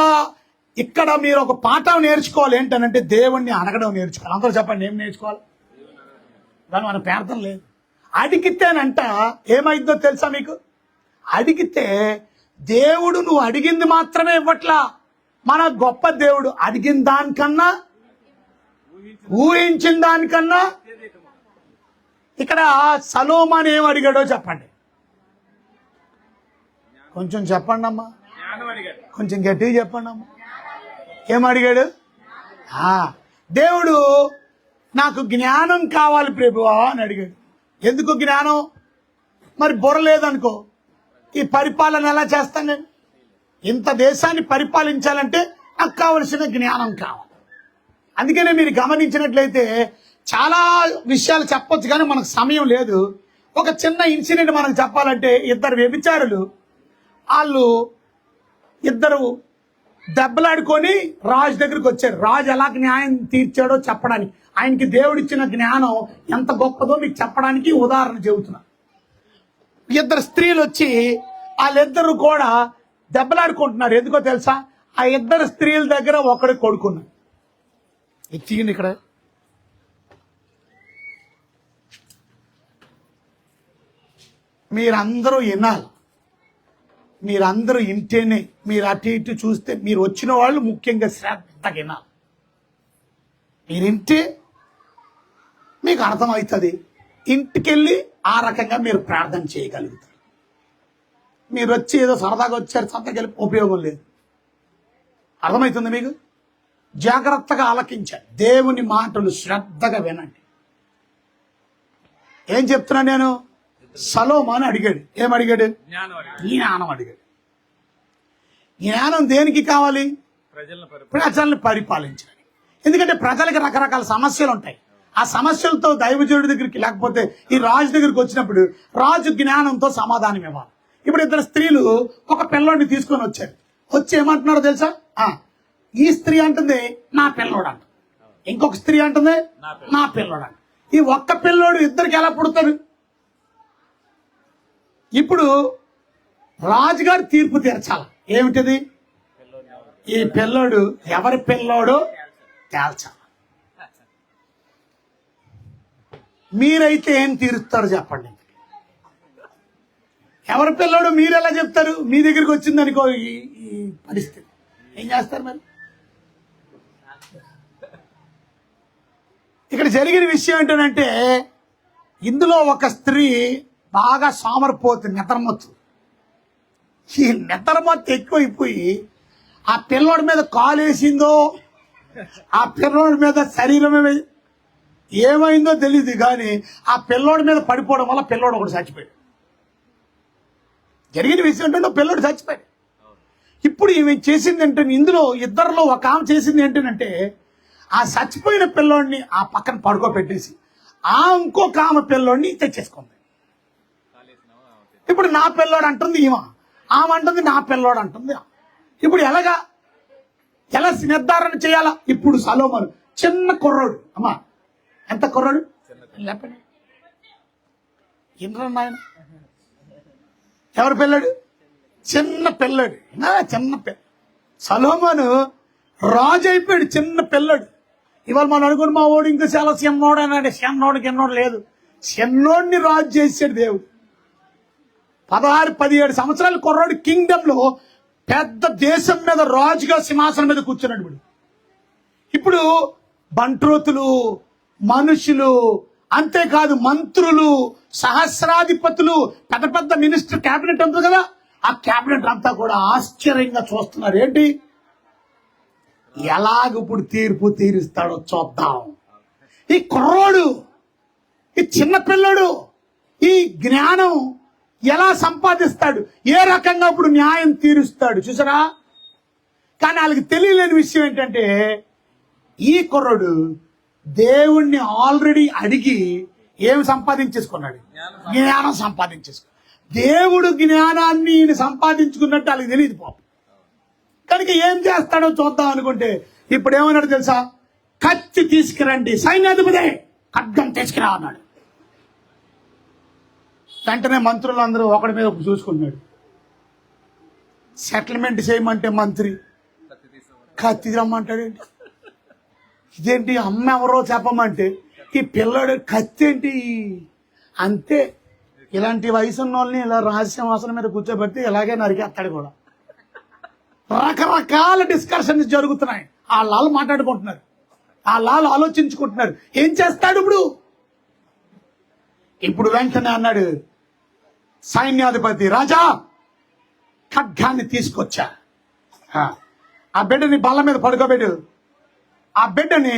ఇక్కడ మీరు ఒక పాఠం నేర్చుకోవాలి. ఏంటనంటే దేవుణ్ణి అడగడం నేర్చుకోవాలి. అందరూ చెప్పండి, ఏం నేర్చుకోవాలి? కానీ మన ప్రార్థన లేదు. అడిగితేనంట ఏమైందో తెలుసా మీకు? అడిగితే దేవుడు నువ్వు అడిగింది మాత్రమే ఇవ్వట్లా. మన గొప్ప దేవుడు అడిగిన దానికన్నా, ఊహించిన దానికన్నా. ఇక్కడ సొలొమోను ఏం అడిగాడో చెప్పండి. కొంచెం చెప్పండి అమ్మా, కొంచెం గట్టిగా చెప్పండి అమ్మా. ఏం అడిగాడు? దేవుడు నాకు జ్ఞానం కావాలి ప్రభువా అని అడిగాడు. ఎందుకు జ్ఞానం? మరి బుర్ర లేదనుకో, ఈ పరిపాలన ఎలా చేస్తాను నేను? ఇంత దేశాన్ని పరిపాలించాలంటే నాకు కావలసిన జ్ఞానం కావాలి. అందుకనే మీరు గమనించినట్లయితే చాలా విషయాలు చెప్పొచ్చు, కానీ మనకు సమయం లేదు. ఒక చిన్న ఇన్సిడెంట్ మనకు చెప్పాలంటే, ఇద్దరు వ్యభిచారులు, వాళ్ళు ఇద్దరు దెబ్బలాడుకొని రాజు దగ్గరికి వచ్చారు. రాజు ఎలా న్యాయం తీర్చాడో చెప్పడానికి, ఆయనకి దేవుడిచ్చిన జ్ఞానం ఎంత గొప్పదో మీకు చెప్పడానికి ఉదాహరణ చెబుతున్నా. ఇద్దరు స్త్రీలు వచ్చి వాళ్ళిద్దరు కూడా దెబ్బలాడుకుంటున్నారు. ఎందుకో తెలుసా? ఆ ఇద్దరు స్త్రీల దగ్గర ఒకడు కొడుకున్నాడు. ఇచ్చింది ఇక్కడ మీరందరూ వినాలి. మీరందరూ ఇంటేనే, మీరు అటు ఇటు చూస్తే, మీరు వచ్చిన వాళ్ళు ముఖ్యంగా శ్రద్ధగా వినాలి. మీరు ఇంటే మీకు అర్థమవుతుంది. ఇంటికెళ్ళి ఆ రకంగా మీరు ప్రార్థన చేయగలుగుతారు. మీరు వచ్చి ఏదో సరదాగా వచ్చారు, సరదాకి ఉపయోగం లేదు. అర్థమవుతుంది మీకు? జాగ్రత్తగా ఆలకించాలి. దేవుని మాటలు శ్రద్ధగా వినండి. ఏం చెప్తున్నా నేను? సొలొమోను అడిగాడు. ఏమడిగాడు? జ్ఞానం అడిగాడు. జ్ఞానం దేనికి కావాలి? ప్రజల్ని పరిపాలించడానికి. ఎందుకంటే ప్రజలకి రకరకాల సమస్యలు ఉంటాయి. ఆ సమస్యలతో దైవజనుడి దగ్గరికి, లేకపోతే ఈ రాజు దగ్గరికి వచ్చినప్పుడు రాజు జ్ఞానంతో సమాధానం ఇవ్వాలి. ఇప్పుడు ఇద్దరు స్త్రీలు ఒక పిల్లోడిని తీసుకొని వచ్చారు. వచ్చి ఏమంటున్నారో తెలుసా? ఈ స్త్రీ అంటుంది నా పిల్లోడు అంట, ఇంకొక స్త్రీ అంటుంది నా పిల్లోడు అంట. ఈ ఒక్క పిల్లోడు ఇద్దరికి ఎలా పుడతారు? ఇప్పుడు రాజుగారు తీర్పు తీర్చాలి. ఏమిటిది? ఈ పిల్లోడు ఎవరి పిల్లోడు తేల్చాలి. మీరైతే ఏం తీరుస్తారు చెప్పండి? ఎవరి పిల్లోడు మీరు ఎలా చెప్తారు? మీ దగ్గరికి వచ్చింది అనుకో ఈ పరిస్థితి, ఏం చేస్తారు మరి? ఇక్కడ జరిగిన విషయం ఏంటంటే, ఇందులో ఒక స్త్రీ బాగా సోమరిపోతు, నిద్రమొత్తు. ఈ నిద్రమొత్తు ఎక్కువైపోయి ఆ పిల్లోడి మీద కాలు వేసిందో, ఆ పిల్లోడి మీద శరీరం ఏమైందో తెలియదు, కానీ ఆ పిల్లోడి మీద పడిపోవడం వల్ల పిల్లోడు ఒకటి చచ్చిపోయాడు. జరిగిన విషయం ఏంటంటే పిల్లోడు చచ్చిపోయాడు. ఇప్పుడు ఈమె చేసింది ఏంటంటే, ఇందులో ఇద్దరిలో ఒక ఆమె చేసింది ఏంటంటే, ఆ చచ్చిపోయిన పిల్లోడిని ఆ పక్కన పడుకోబెట్టేసి ఇంకొక ఆమె పిల్లోడిని తెచ్చేసుకుంది. ఇప్పుడు నా పిల్లోడు అంటుంది ఆమె అంటుంది నా పిల్లోడు అంటుంది. ఇప్పుడు ఎలా నిర్ధారణ చేయాలా? ఇప్పుడు సొలొమోను చిన్న కుర్రోడు. అమ్మా ఎంత కుర్రోడు? లేపండి. ఆయన ఎవరు పిల్లాడు? చిన్న పిల్లాడు. చిన్న సొలొమోను రాజు అయిపోయాడు, చిన్న పిల్లాడు. ఇవాళ మనం అనుకుని మా ఓడు ఇంకా చాలా చిన్నోడు అన్నాడు. చిన్నోడికి ఎన్నోడు లేదు, చిన్నోడిని రాజు చేసాడు దేవుడు. 16-17 సంవత్సరాల కుర్రాడు కింగ్డమ్ లో పెద్ద దేశం మీద రాజుగా సింహాసనం మీద కూర్చున్నాడు. ఇప్పుడు బంట్రోతులు, మనుషులు, అంతేకాదు మంత్రులు, సహస్రాధిపతులు, పెద్ద పెద్ద మినిస్టర్ క్యాబినెట్ ఉంటుంది కదా, ఆ క్యాబినెట్ అంతా కూడా ఆశ్చర్యంగా చూస్తున్నారు. ఏంటి? ఎలాగప్పుడు తీర్పు తీరుస్తాడో చూద్దాం. ఈ కుర్రోడు, ఈ చిన్న పిల్లడు ఈ జ్ఞానం ఎలా సంపాదిస్తాడు, ఏ రకంగా ఇప్పుడు న్యాయం తీరుస్తాడు చూసారా? కానీ వాళ్ళకి తెలియలేని విషయం ఏంటంటే, ఈ కుర్రోడు దేవుణ్ణి ఆల్రెడీ అడిగి ఏమి సంపాదించేసుకున్నాడు? జ్ఞానం సంపాదించేసుకున్నాడు. దేవుడు జ్ఞానాన్ని సంపాదించుకున్నట్టు వాళ్ళకి తెలియదు పాపం. కనుక ఏం చేస్తాడో చూద్దాం అనుకుంటే, ఇప్పుడు ఏమన్నాడు తెలుసా? కత్తి తీసుకురండి, సైన్యాధిపతి ఖడ్గం తీసుకురా అన్నాడు. వెంటనే మంత్రులందరూ ఒకడి మీద చూసుకున్నాడు. సెటిల్మెంట్ చేయమంటే మంత్రి కత్తి రమ్మంటాడేంటి? ఇదేంటి? అమ్మ ఎవరో చెప్పమంటే ఈ పిల్లడు కత్తి ఏంటి? అంతే. ఇలాంటి వయసు ఉన్న వాళ్ళని ఇలా రహస్యవాసన మీద కూర్చోబెడితే ఇలాగే నరికేస్తాడు కూడా. రకరకాల డిస్కషన్స్ జరుగుతున్నాయి. వాళ్ళు మాట్లాడుకుంటున్నారు, వాళ్ళు ఆలోచించుకుంటున్నారు. ఏం చేస్తాడు ఇప్పుడు వెంటనే అన్నాడు సైన్యాధిపతి, రాజా ఖడ్గాన్ని తీసుకొచ్చా, ఆ బిడ్డని బల్ల మీద పడుకోబెట్టు, ఆ బిడ్డని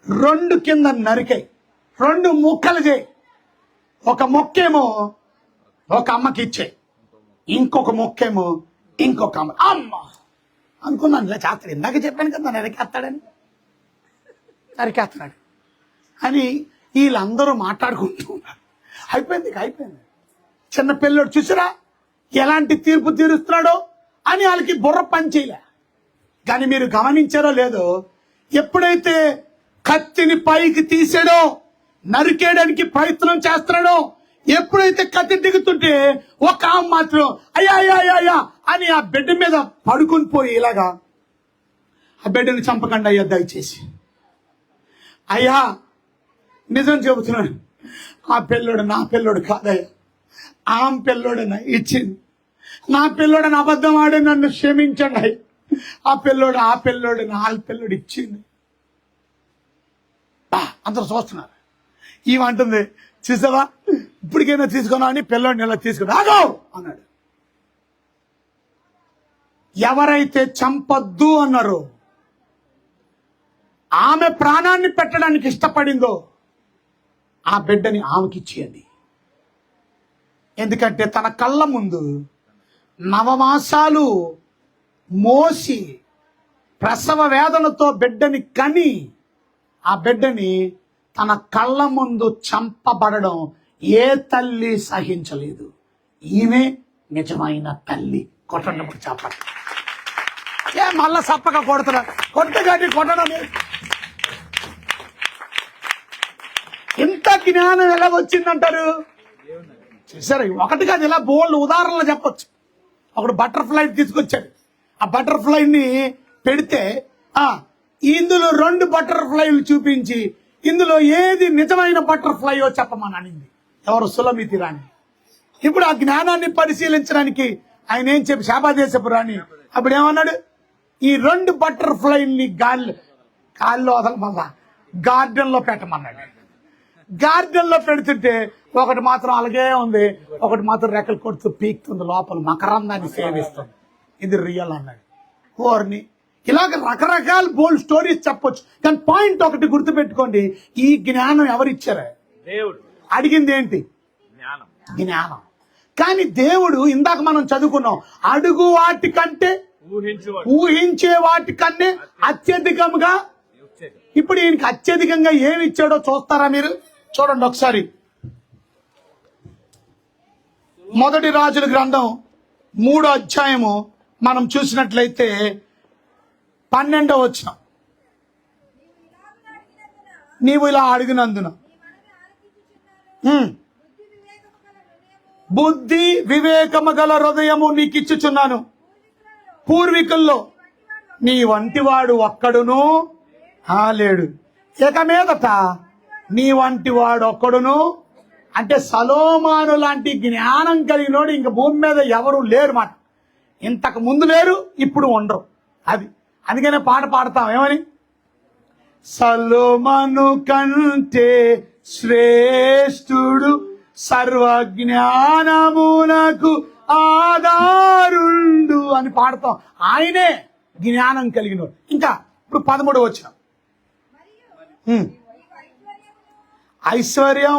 2 కింద నరికాయి, 2 ముక్కలు చేయి. ఒక మొక్కేమో ఒక అమ్మకి ఇచ్చే, ఇంకొక మొక్కేమో ఇంకొక అమ్మ అనుకున్నాను. ఇలా చేస్తాడు. ఇందాక చెప్పాను కదా నరికేస్తాడని. నరికేస్తున్నాడు అని వీళ్ళందరూ మాట్లాడుకుంటూ ఉన్నారు. అయిపోయింది. చిన్న పిల్లడు చూసిరా ఎలాంటి తీర్పు తీరుస్తున్నాడో అని వాళ్ళకి బుర్ర పనిచేయలే. కానీ మీరు గమనించారో లేదో, ఎప్పుడైతే కత్తిని పైకి తీసాడో, నరికేయడానికి ప్రయత్నం చేస్తున్నాడో, ఎప్పుడైతే కత్తి దిగుతుంటే ఒక ఆమె మాత్రం అయ్యా అయ్యా అయ్యా అయ్యా అని ఆ బిడ్డ మీద పడుకుని పోయి ఇలాగా, ఆ బిడ్డని చంపకండి అయ్యా దయచేసి, అయ్యా నిజం చెబుతున్నాను, ఆ పిల్లోడు నా పిల్లోడు కాదయ్యా, ఆమె పిల్లోడన ఇచ్చింది, నా పిల్లోడని అబద్ధం ఆడి నన్ను క్షమించండి అయ్యా, ఆ పిల్లోడు నా పిల్లోడు ఇచ్చింది. అందరూ చూస్తున్నారు. ఏమంటుంది, చూసావా ఇప్పటికైనా తీసుకున్నా అని పిల్లోడిని ఇలా తీసుకుని ఆగో అన్నాడు. ఎవరైతే చంపద్దు అన్నారో, ఆమె ప్రాణాన్ని పెట్టడానికి ఇష్టపడిందో ఆ బిడ్డని ఆమెకి ఇచ్చేయండి. ఎందుకంటే తన కళ్ళ ముందు నవమాసాలు మోసి ప్రసవ వేదనతో బిడ్డని కని ఆ బిడ్డని తన కళ్ళ ముందు చంపబడడం ఏ తల్లి సహించలేదు. ఈమె నిజమైన తల్లి. కొట్టండి చెప్పండి. మళ్ళా సప్పగా కొడతారా? కొట్టగాటి కొట్టడం లేదు. ఇంత జ్ఞానం ఎలా వచ్చిందంటారు? సరే, ఒకటి కాదు, ఇలా బోల్డ్ ఉదాహరణలు చెప్పొచ్చు. ఒకడు బటర్ఫ్లై తీసుకొచ్చాడు. ఆ బటర్ఫ్లైని పెడితే ఇందులో 2 బటర్ఫ్లైలు చూపించి ఇందులో ఏది నిజమైన బటర్ఫ్లైయో చెప్పమని అనింది. ఎవరు? సులమితి రాణి. ఇప్పుడు ఆ జ్ఞానాన్ని పరిశీలించడానికి ఆయన ఏం చెప్పి, శాపాదేశపు రాణి అప్పుడు ఏమన్నాడు, ఈ 2 బటర్ఫ్లైని గాల్లో వదలమల్లా గార్డెన్ లో పెట్టమన్నాడు. గార్డెన్ లో పెడుతుంటే ఒకటి మాత్రం అలాగే ఉంది, ఒకటి మాత్రం రెక్కలు కొడుతూ పీక్తుంది, లోపల మకరందాన్ని సేవిస్తుంది. ఇది రియల్ అన్నాడు. ఓర్ని ఇలాగ రకరకాల బోల్డ్ స్టోరీస్ చెప్పొచ్చు. కానీ పాయింట్ ఒకటి గుర్తుపెట్టుకోండి, ఈ జ్ఞానం ఎవరిచ్చారా? దేవుడు. అడిగింది ఏంటి? జ్ఞానం. కానీ దేవుడు, ఇందాక మనం చదువుకున్నాం, అడుగు వాటికంటే ఊహించే వాటికన్నే అత్యధికంగా. ఇప్పుడు ఈయనకి అత్యధికంగా ఏమి ఇచ్చాడో చూస్తారా మీరు? చూడండి ఒకసారి. మొదటి రాజుల గ్రంథం 3వ అధ్యాయము మనం చూసినట్లయితే 12వ వచనం. నీవు ఇలా అడిగినందున బుద్ధి వివేకము గల హృదయము నీకు ఇచ్చుచున్నాను. పూర్వీకుల్లో నీ వంటి వాడు ఒక్కడును లేడు, ఇక మీదట నీ వంటి వాడు ఒక్కడును. అంటే సలోమాను లాంటి జ్ఞానం కలిగినోడు ఇంక భూమి మీద ఎవరు లేరు మాట. ఇంతకు ముందు లేరు, ఇప్పుడు ఉండరు. అది అందుకనే పాట పాడతాం ఏమని, సలోమాను కంటే శ్రేష్ఠుడు సర్వజ్ఞానమునకు ఆధారుండు అని పాడతాం. ఆయనే జ్ఞానం కలిగినోడు. ఇంకా ఇప్పుడు 13వ వచనం. ఐశ్వర్యం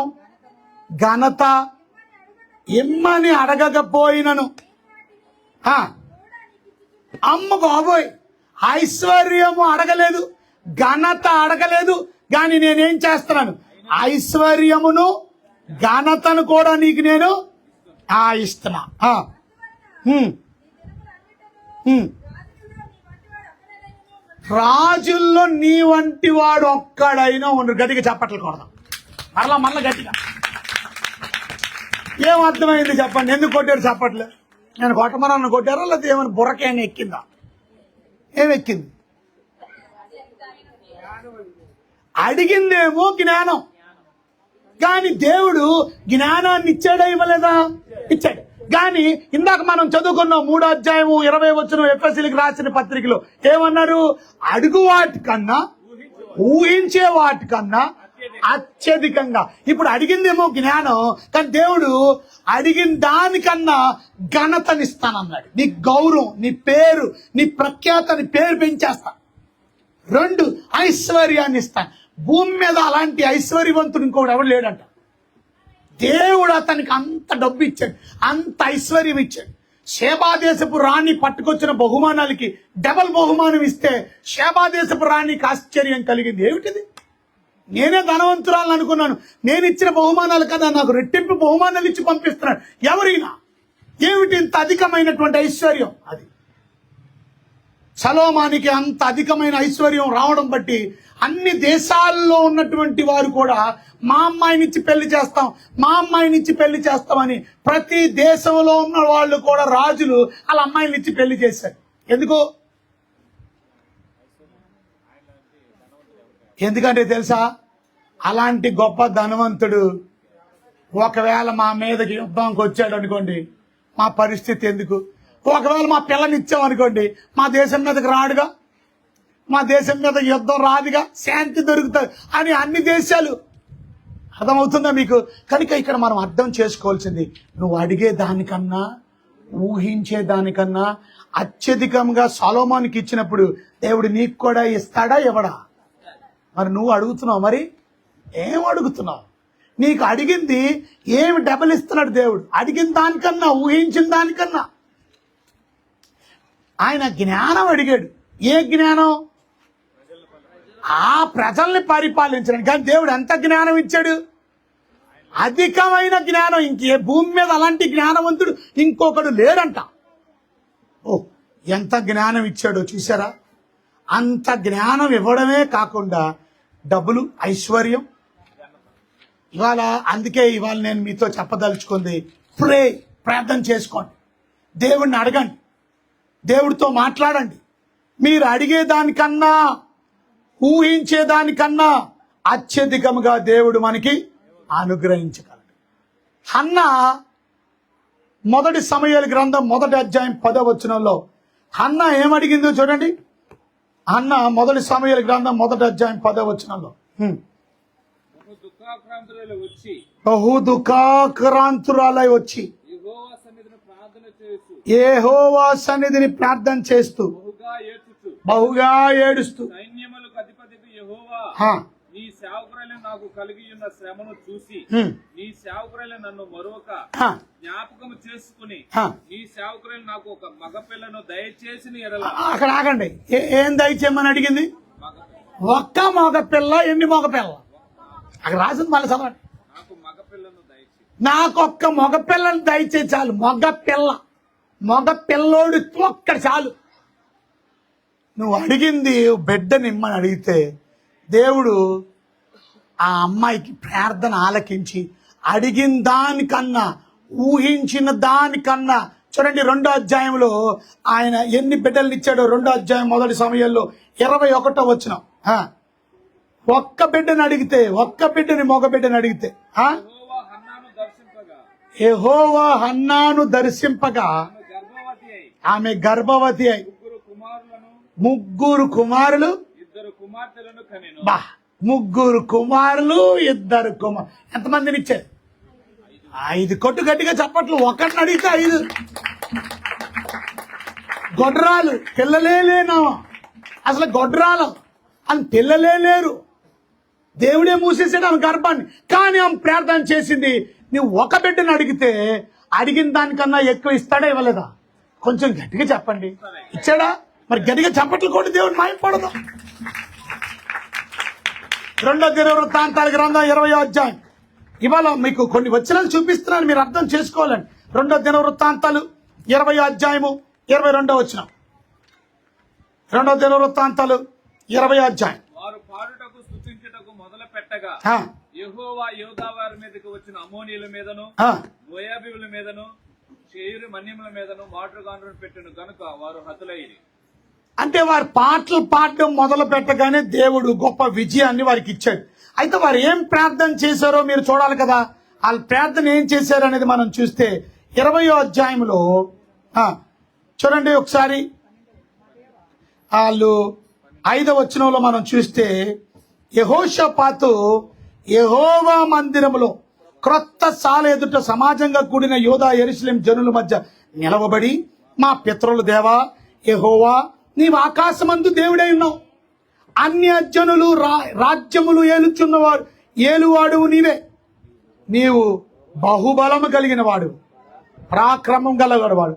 ఘనత ఇమ్మని అడగకపోయినను. అమ్మ బాబోయ్, ఐశ్వర్యము అడగలేదు, ఘనత అడగలేదు, కానీ నేనేం చేస్తున్నాను, ఐశ్వర్యమును ఘనతను కూడా నీకు నేను ఇస్తున్నా. రాజుల్లో నీ వంటి వాడు ఒక్కడైనా ఉండరు. గట్టిగా చప్పట్లు కొడదాం. మరలా గట్టిగా. ఏం అర్థమైంది చెప్పండి? ఎందుకు కొట్టారు చప్పట్లు? నేను కొట్టమరన్న కొట్టారా, లేకపోతే ఏమైనా బుర్రకేమైనా ఎక్కిందా? ఏమెక్కింది? అడిగిందేమో జ్ఞానం, కానీ దేవుడు జ్ఞానాన్ని ఇచ్చాడా ఇవ్వలేదా? ఇచ్చాడు. కానీ ఇందాక మనం చదువుకున్నాం 3వ అధ్యాయము 20వ వచనం ఎఫెసీయులకు రాసిన పత్రికలో ఏమన్నారు? అడుగు వాటికన్నా ఊహించే వాటికన్నా అత్యధికంగా. ఇప్పుడు అడిగిందేమో జ్ఞానం, కానీ దేవుడు అడిగిన దానికన్నా ఘనతనిస్తానన్నాడు. నీ గౌరవం, నీ పేరు, నీ ప్రఖ్యాత, నీ పేరు పెంచేస్తా. 2 ఐశ్వర్యాన్ని ఇస్తాను. భూమి మీద అలాంటి ఐశ్వర్యవంతుడు ఇంకోటి ఎవడు లేడంట. దేవుడు అతనికి అంత డబ్బు ఇచ్చాడు, అంత ఐశ్వర్యం ఇచ్చాడు. శేబాదేశపు రాణి పట్టుకొచ్చిన బహుమానాలకి డబల్ బహుమానం ఇస్తే శేబాదేశపు రాణికి ఆశ్చర్యం కలిగింది. ఏమిటిది? నేనే ధనవంతురాలను అనుకున్నాను, నేను ఇచ్చిన బహుమానాలు కదా, నాకు రెట్టింపు బహుమానాలు ఇచ్చి పంపిస్తున్నాడు. ఎవరైనా ఏమిటి ఇంత అధికమైనటువంటి ఐశ్వర్యం? అది సలోమానికి అంత అధికమైన ఐశ్వర్యం రావడం బట్టి అన్ని దేశాల్లో ఉన్నటువంటి వారు కూడా మా అమ్మాయినిచ్చి పెళ్లి చేస్తాం, మా అమ్మాయినిచ్చి పెళ్లి చేస్తామని ప్రతి దేశంలో ఉన్న వాళ్ళు కూడా రాజులు వాళ్ళ అమ్మాయినిచ్చి పెళ్లి చేశారు. ఎందుకంటే తెలుసా, అలాంటి గొప్ప ధనవంతుడు ఒకవేళ మా మీదకి యుద్ధానికి వచ్చాడు అనుకోండి, మా పరిస్థితి ఎందుకు? ఒకవేళ మా పిల్లని ఇచ్చామనుకోండి, మా దేశం మీదకి రాడుగా, మా దేశం మీద యుద్ధం రాదుగా, శాంతి దొరుకుతుంది అని అన్ని దేశాలు. అర్థమవుతుందా మీకు? కనుక ఇక్కడ మనం అర్థం చేసుకోవాల్సింది, నువ్వు అడిగే దానికన్నా ఊహించే దానికన్నా అత్యధికంగా సొలొమోనుకి ఇచ్చినప్పుడు దేవుడు నీకు కూడా ఇస్తాడా ఇవ్వడా? మరి నువ్వు అడుగుతున్నావు, మరి ఏం అడుగుతున్నావు? నీకు అడిగింది ఏమి డబల్ ఇస్తున్నాడు దేవుడు? అడిగిన దానికన్నా ఊహించిన దానికన్నా. ఆయన జ్ఞానం అడిగాడు. ఏ జ్ఞానం? ఆ ప్రజల్ని పరిపాలించడానికి. కానీ దేవుడు ఎంత జ్ఞానం ఇచ్చాడు? అధికమైన జ్ఞానం. ఇంకే భూమి మీద అలాంటి జ్ఞానవంతుడు ఇంకొకడు లేడంట. ఓ, ఎంత జ్ఞానం ఇచ్చాడో చూసారా? అంత జ్ఞానం ఇవ్వడమే కాకుండా డబ్బులు, ఐశ్వర్యం. అందుకే ఇవాళ నేను మీతో చెప్పదలుచుకుంది, ప్రే, ప్రార్థన చేసుకోండి, దేవుడిని అడగండి, దేవుడితో మాట్లాడండి. మీరు అడిగేదానికన్నా ఊహించేదానికన్నా అత్యధికముగా దేవుడు మనకి అనుగ్రహించగలడు. హన్నా మొదటి సమూయేలు గ్రంథం 1వ అధ్యాయం 10వ వచనంలో హన్నా ఏమడిగిందో చూడండి. హన్నా మొదటి సమూయేలు గ్రంథం 1వ అధ్యాయం 10వ వచనంలో బహు దుఃఖాక్రాంతురాలై వచ్చి యెహోవా సన్నిధిని ప్రార్థన చేస్తూ బహుగా ఏడుస్తూ నీ సేవకురాలు నాకు కలిగి ఉన్న శ్రమను చూసి నీ సేవకురాలు నన్ను మరొక జ్ఞాపకం చేసుకుని నీ సేవకురాలు నాకు ఒక మగపిల్లను దయచేసి అక్కడ ఆగండి. ఏం దయచేయమని అడిగింది? ఒక్క మగపిల్ల. ఎన్ని మగపిల్ల? అక్కడ రాసింది, మళ్ళీ చదవండి. నాకు మగపిల్లను దయచేసి, నాకొక్క మగపిల్లను దయచే చాలు. మగపిల్లోడు ఒక్కడ చాలు. నువ్వు అడిగింది బిడ్డనిమ్మని అడిగితే దేవుడు ఆ అమ్మాయికి ప్రార్థన ఆలకించి అడిగిన దానికన్నా ఊహించిన దానికన్నా, చూడండి 2వ అధ్యాయంలో ఆయన ఎన్ని బిడ్డలు ఇచ్చాడో. 2వ అధ్యాయం మొదటి సమయంలో 21వ వచనం. ఒక్క బిడ్డని అడిగితే, ఒక్క బిడ్డని మగ బిడ్డని అడిగితే యెహోవా హన్నాను దర్శింపగా ఆమె గర్భవతి అయి 3 కుమారులు 2 కుమార్తెలను కనెను. 3 కుమారులు 2 కుమారు. ఎంతమందిని ఇచ్చారు? 5. కొట్టు గట్టిగా చప్పట్లు. ఒకరిని అడిగితే 5. గొడ్రాలు, పిల్లలే లేనా? అసలు గొడ్రాలు అని పిల్లలే లేరు. దేవుడే మూసేసాడు ఆమె గర్భాన్ని. కానీ ఆమె ప్రార్థన చేసింది. నువ్వు ఒక బిడ్డను అడిగితే అడిగిన దానికన్నా ఎక్కువ ఇస్తాడా ఇవ్వలేదా? కొంచెం గట్టిగా చెప్పండి. ఇచ్చాడా? మరి గట్టిగా చప్పట్లు కొట్టి దేవుడు మాయపడదు. 2వ దినవృత్తాంతాల గ్రంథం 20వ అధ్యాయం. ఇవాళ మీకు కొన్ని వచనాలు చూపిస్తున్నాను, మీరు అర్థం చేసుకోవాలండి. 2వ దినవృత్తాంతాలు 20వ అధ్యాయము 22వ వచనం. 2వ దినవృత్తాంతాలు 20వ అధ్యాయం. వారు పాడుటకు స్తుతించుటకు మొదలు పెట్టగా యెహోవా యూదా వారి మీదకి వచ్చిన అమ్మోనీయుల మీదను మోయాబీయుల మీదను షేరు మన్యముల మీదను మాటుగాండ్రును పెట్టెను గనుక వారు హతులైరి. అంటే వారు పాటలు పాడడం మొదలు పెట్టగానే దేవుడు గొప్ప విజయాన్ని వారికి ఇచ్చాడు. అయితే వారు ఏం ప్రార్థన చేశారో మీరు చూడాలి కదా. వాళ్ళ ప్రార్థన ఏం చేశారు అనేది మనం చూస్తే 20వ అధ్యాయంలో చూడండి ఒకసారి. వాళ్ళు 5వ వచనంలో మనం చూస్తే యెహోషాపాతు యెహోవా మందిరములో క్రొత్త సాల ఎదుట సమాజంగా కూడిన యూదా యెరూషలేం జనుల మధ్య నిలవబడి, మా పితరుల దేవా యెహోవా, నీవు ఆకాశమందు దేవుడై ఉన్నావు, అన్య జనులు రాజ్యములు ఏలువాడు నీవే. నీవు బహుబలము కలిగిన వాడు, పరాక్రమం గలవాడు.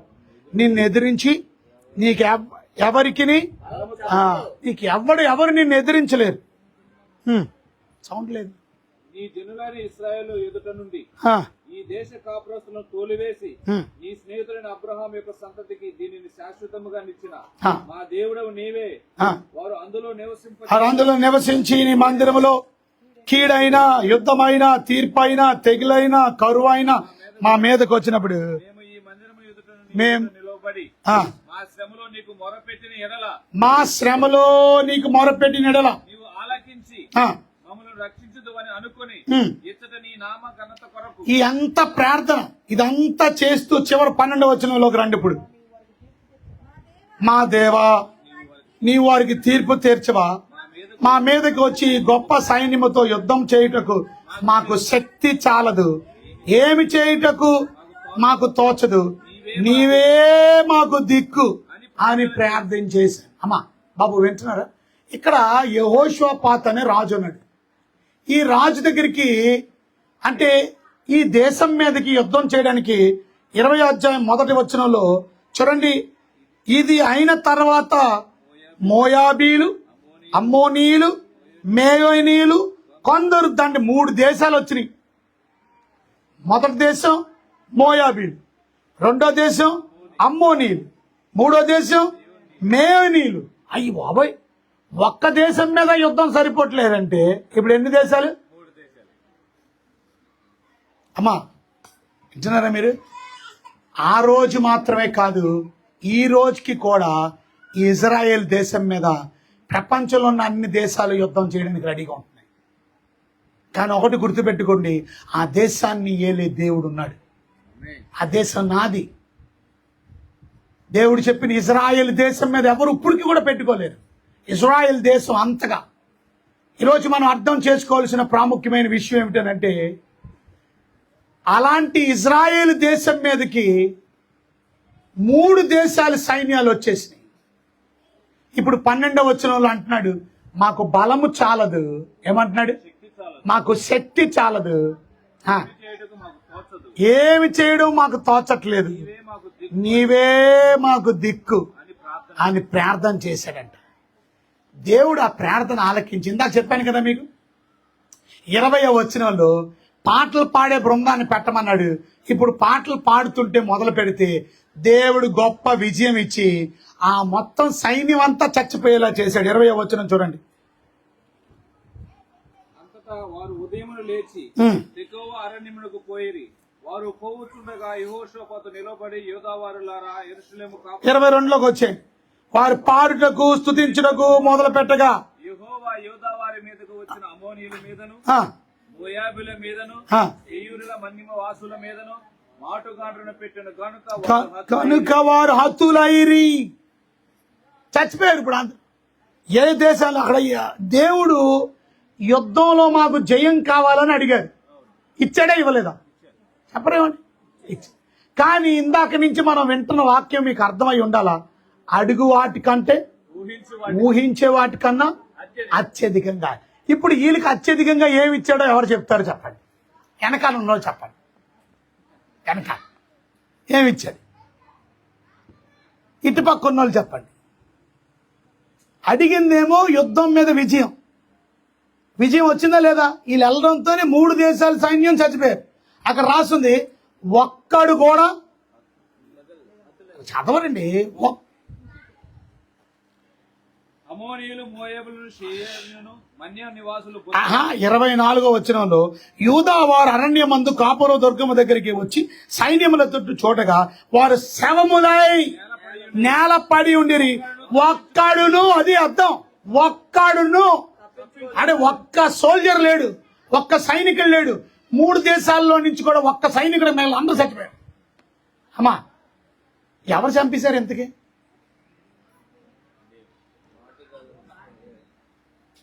నిన్ను ఎదిరించి ఎవరికి నీకు ఎవరు నిన్ను ఎదిరించలేరు. సౌండ్ లేదు. నీ జనులైన ఇశ్రాయేలు ఎదుట నుండి ఆ, ఈ దేశ కాపురస్తులను తోలివేసి ఉమ్, నీ స్నేహితుడైన అబ్రహాం యొక్క సంతతికి దీనిని శాశ్వతముగా నిచ్చిన ఆ, మా దేవుడవు నీవే. ఆ. వారు అందులో నివసింప వారు అందులో నివసించి నీ మందిరములో కీడైన యుద్ధమైన తీర్పైన తెగులైన కరువైన మా మీదకి వచ్చినప్పుడు మేము ఈ మందిరము ఎదుట మేం- నిలవబడి ఆ, మా శ్రమలో నీకు మొరపెట్టిన ఎడల మా శ్రమలో నీకు మొరపెట్టిన ఎడల నీవు ఆలకించి ఆ, మమ్మల్ని రక్షించదు అని అనుకుని ఉమ్, ఇచ్చట నీ నామ ఘనత కొరకు ఈ అంత ప్రార్థన ఇదంతా చేస్తూ చివరి 12వ వచనంలోకి రండి. ఇప్పుడు మా దేవా నీ వారికి తీర్పు తీర్చవా, మా మీదకి వచ్చి గొప్ప సైన్యముతో యుద్ధం చేయుటకు మాకు శక్తి చాలదు, ఏమి చేయుటకు మాకు తోచదు, నీవే మాకు దిక్కు అని ప్రార్థన చేశాను. అమ్మా బాబు వింటున్నారా? ఇక్కడ యెహోషాపాతు అనే రాజు ఉన్నాడు. ఈ రాజు దగ్గరికి అంటే ఈ దేశం మీదకి యుద్ధం చేయడానికి 20వ అధ్యాయం 1వ వచనంలో చూడండి. ఇది అయిన తర్వాత మోయాబీలు, అమ్మోనీయులు, మేయోనీయులు కొందరు 3 దేశాలు వచ్చినాయి. మొదటి దేశం మోయాబీలు, రెండో దేశం అమ్మోనీయులు, మూడో దేశం మేయోనీయులు. అయ్యి బాబోయ్, ఒక్క దేశం మీద యుద్ధం సరిపోవట్లేదంటే ఇప్పుడు ఎన్ని దేశాలు? 3 దేశాలు. అమ్మా వింటున్నారా మీరు? ఆ రోజు మాత్రమే కాదు, ఈ రోజుకి కూడా ఇజ్రాయెల్ దేశం మీద ప్రపంచంలో ఉన్న అన్ని దేశాలు యుద్ధం చేయడానికి రెడీగా ఉంటున్నాయి. కానీ ఒకటి గుర్తుపెట్టుకోండి, ఆ దేశాన్ని ఏలే దేవుడు ఉన్నాడు. ఆ దేశం నాది. దేవుడు చెప్పిన ఇజ్రాయెల్ దేశం మీద ఎవరు ఇప్పటికి కూడా పెట్టుకోలేరు. ఇజ్రాయెల్ దేశం అంతగా. ఈరోజు మనం అర్థం చేసుకోవాల్సిన ప్రాముఖ్యమైన విషయం ఏమిటంటే, అలాంటి ఇజ్రాయెల్ దేశం మీదకి 3 దేశాల సైన్యాలు వచ్చేసినాయి. ఇప్పుడు 12వ వచనంలో అంటున్నాడు, మాకు బలము చాలదు. ఏమంటున్నాడు? శక్తి చాలదు, మాకు శక్తి చాలదు, ఆ, చేయుటకు మాకు తోచదు, ఏమి చేయడం మాకు తోచట్లేదు, నీవే మాకు దిక్కు నీవే మాకు దిక్కు అని ప్రార్థన. అని ప్రార్థన చేశాడంట. దేవుడు ఆ ప్రార్థన ఆలకించి, ఇందాక చెప్పాను కదా మీకు, 20వ వచనంలో పాటలు పాడే బృందాన్ని పెట్టమన్నాడు. ఇప్పుడు పాటలు పాడుతుంటే మొదలు పెడితే దేవుడు గొప్ప విజయం ఇచ్చి ఆ మొత్తం సైన్యం అంతా చచ్చిపోయేలా చేశాడు. 20వ వచనం చూడండి. అంతటా వారు ఉదయమున లేచి ఉమ్, తెకోవ అరణ్యమునకు పోయిరి. వారు పోవుచుండగా యెహోషాపాతు నిలబడి యోధావారులారా యెరూషలేము కాపు 22లోకి వచ్చాయి. వారు పాడుటకు స్తుతించుటకు మొదలు పెట్టగా యెహోవా యోధావారి మీదకు వచ్చిన అమోనీయుల మీదను ఆ, మోయాబుల మీదను ఆ, కేయూరుల మన్నిమ వాసుల మీదను మాటుగాండ్రును పెట్టిన గనుక కనుక వారు హతులైరి, చచ్చిపోయారు. ఇప్పుడు ఏ దేశాలు అక్కడ దేవుడు యుద్ధంలో మాకు జయం కావాలని అడిగాడు. ఇచ్చాడా ఇవ్వలేదా? చెప్పరేమండి? ఇచ్చాడు. కానీ ఇందాక నుంచి మనం వింటున్న వాక్యం మీకు అర్థమై ఉండాలా? అడుగు వాటికంటే ఊహించే వాటికన్నా అత్యధికంగా. ఇప్పుడు వీళ్ళకి అత్యధికంగా ఏమి ఇచ్చాడో ఎవరు చెప్తారో చెప్పండి. వెనకాల ఉన్నోళ్ళు చెప్పండి. వెనకాల ఏమిచ్చాడు? ఇటుపక్క ఉన్నోళ్ళు చెప్పండి. అడిగిందేమో యుద్ధం మీద విజయం. విజయం వచ్చిందా లేదా? వీళ్ళు వెళ్ళడంతోనే 3 దేశాల సైన్యం చచ్చిపోయారు. అక్కడ రాస్తుంది ఒక్కడు కూడా చదవరండి. అమోనీయులు మోయాబులను షేయరులను మన్య నివాసులు 24వ వచనంలో యూదా వారు అరణ్యమందు కాపురు దుర్గము దగ్గరికి వచ్చి సైన్యముల తట్టు చూడగా వారు శవములై నేల పడి ఉండిరి. ఒక్కడును, అది అర్థం, ఒక్కడును అంటే ఒక్క సోల్జర్ లేడు, ఒక్క సైనికుడు లేడు. 3 దేశాల్లో నుంచి కూడా ఒక్క సైనికుడు మేలు అందరూ చచ్చిపోయారు. అమ్మా ఎవరు చంపేశారు ఇంతకీ?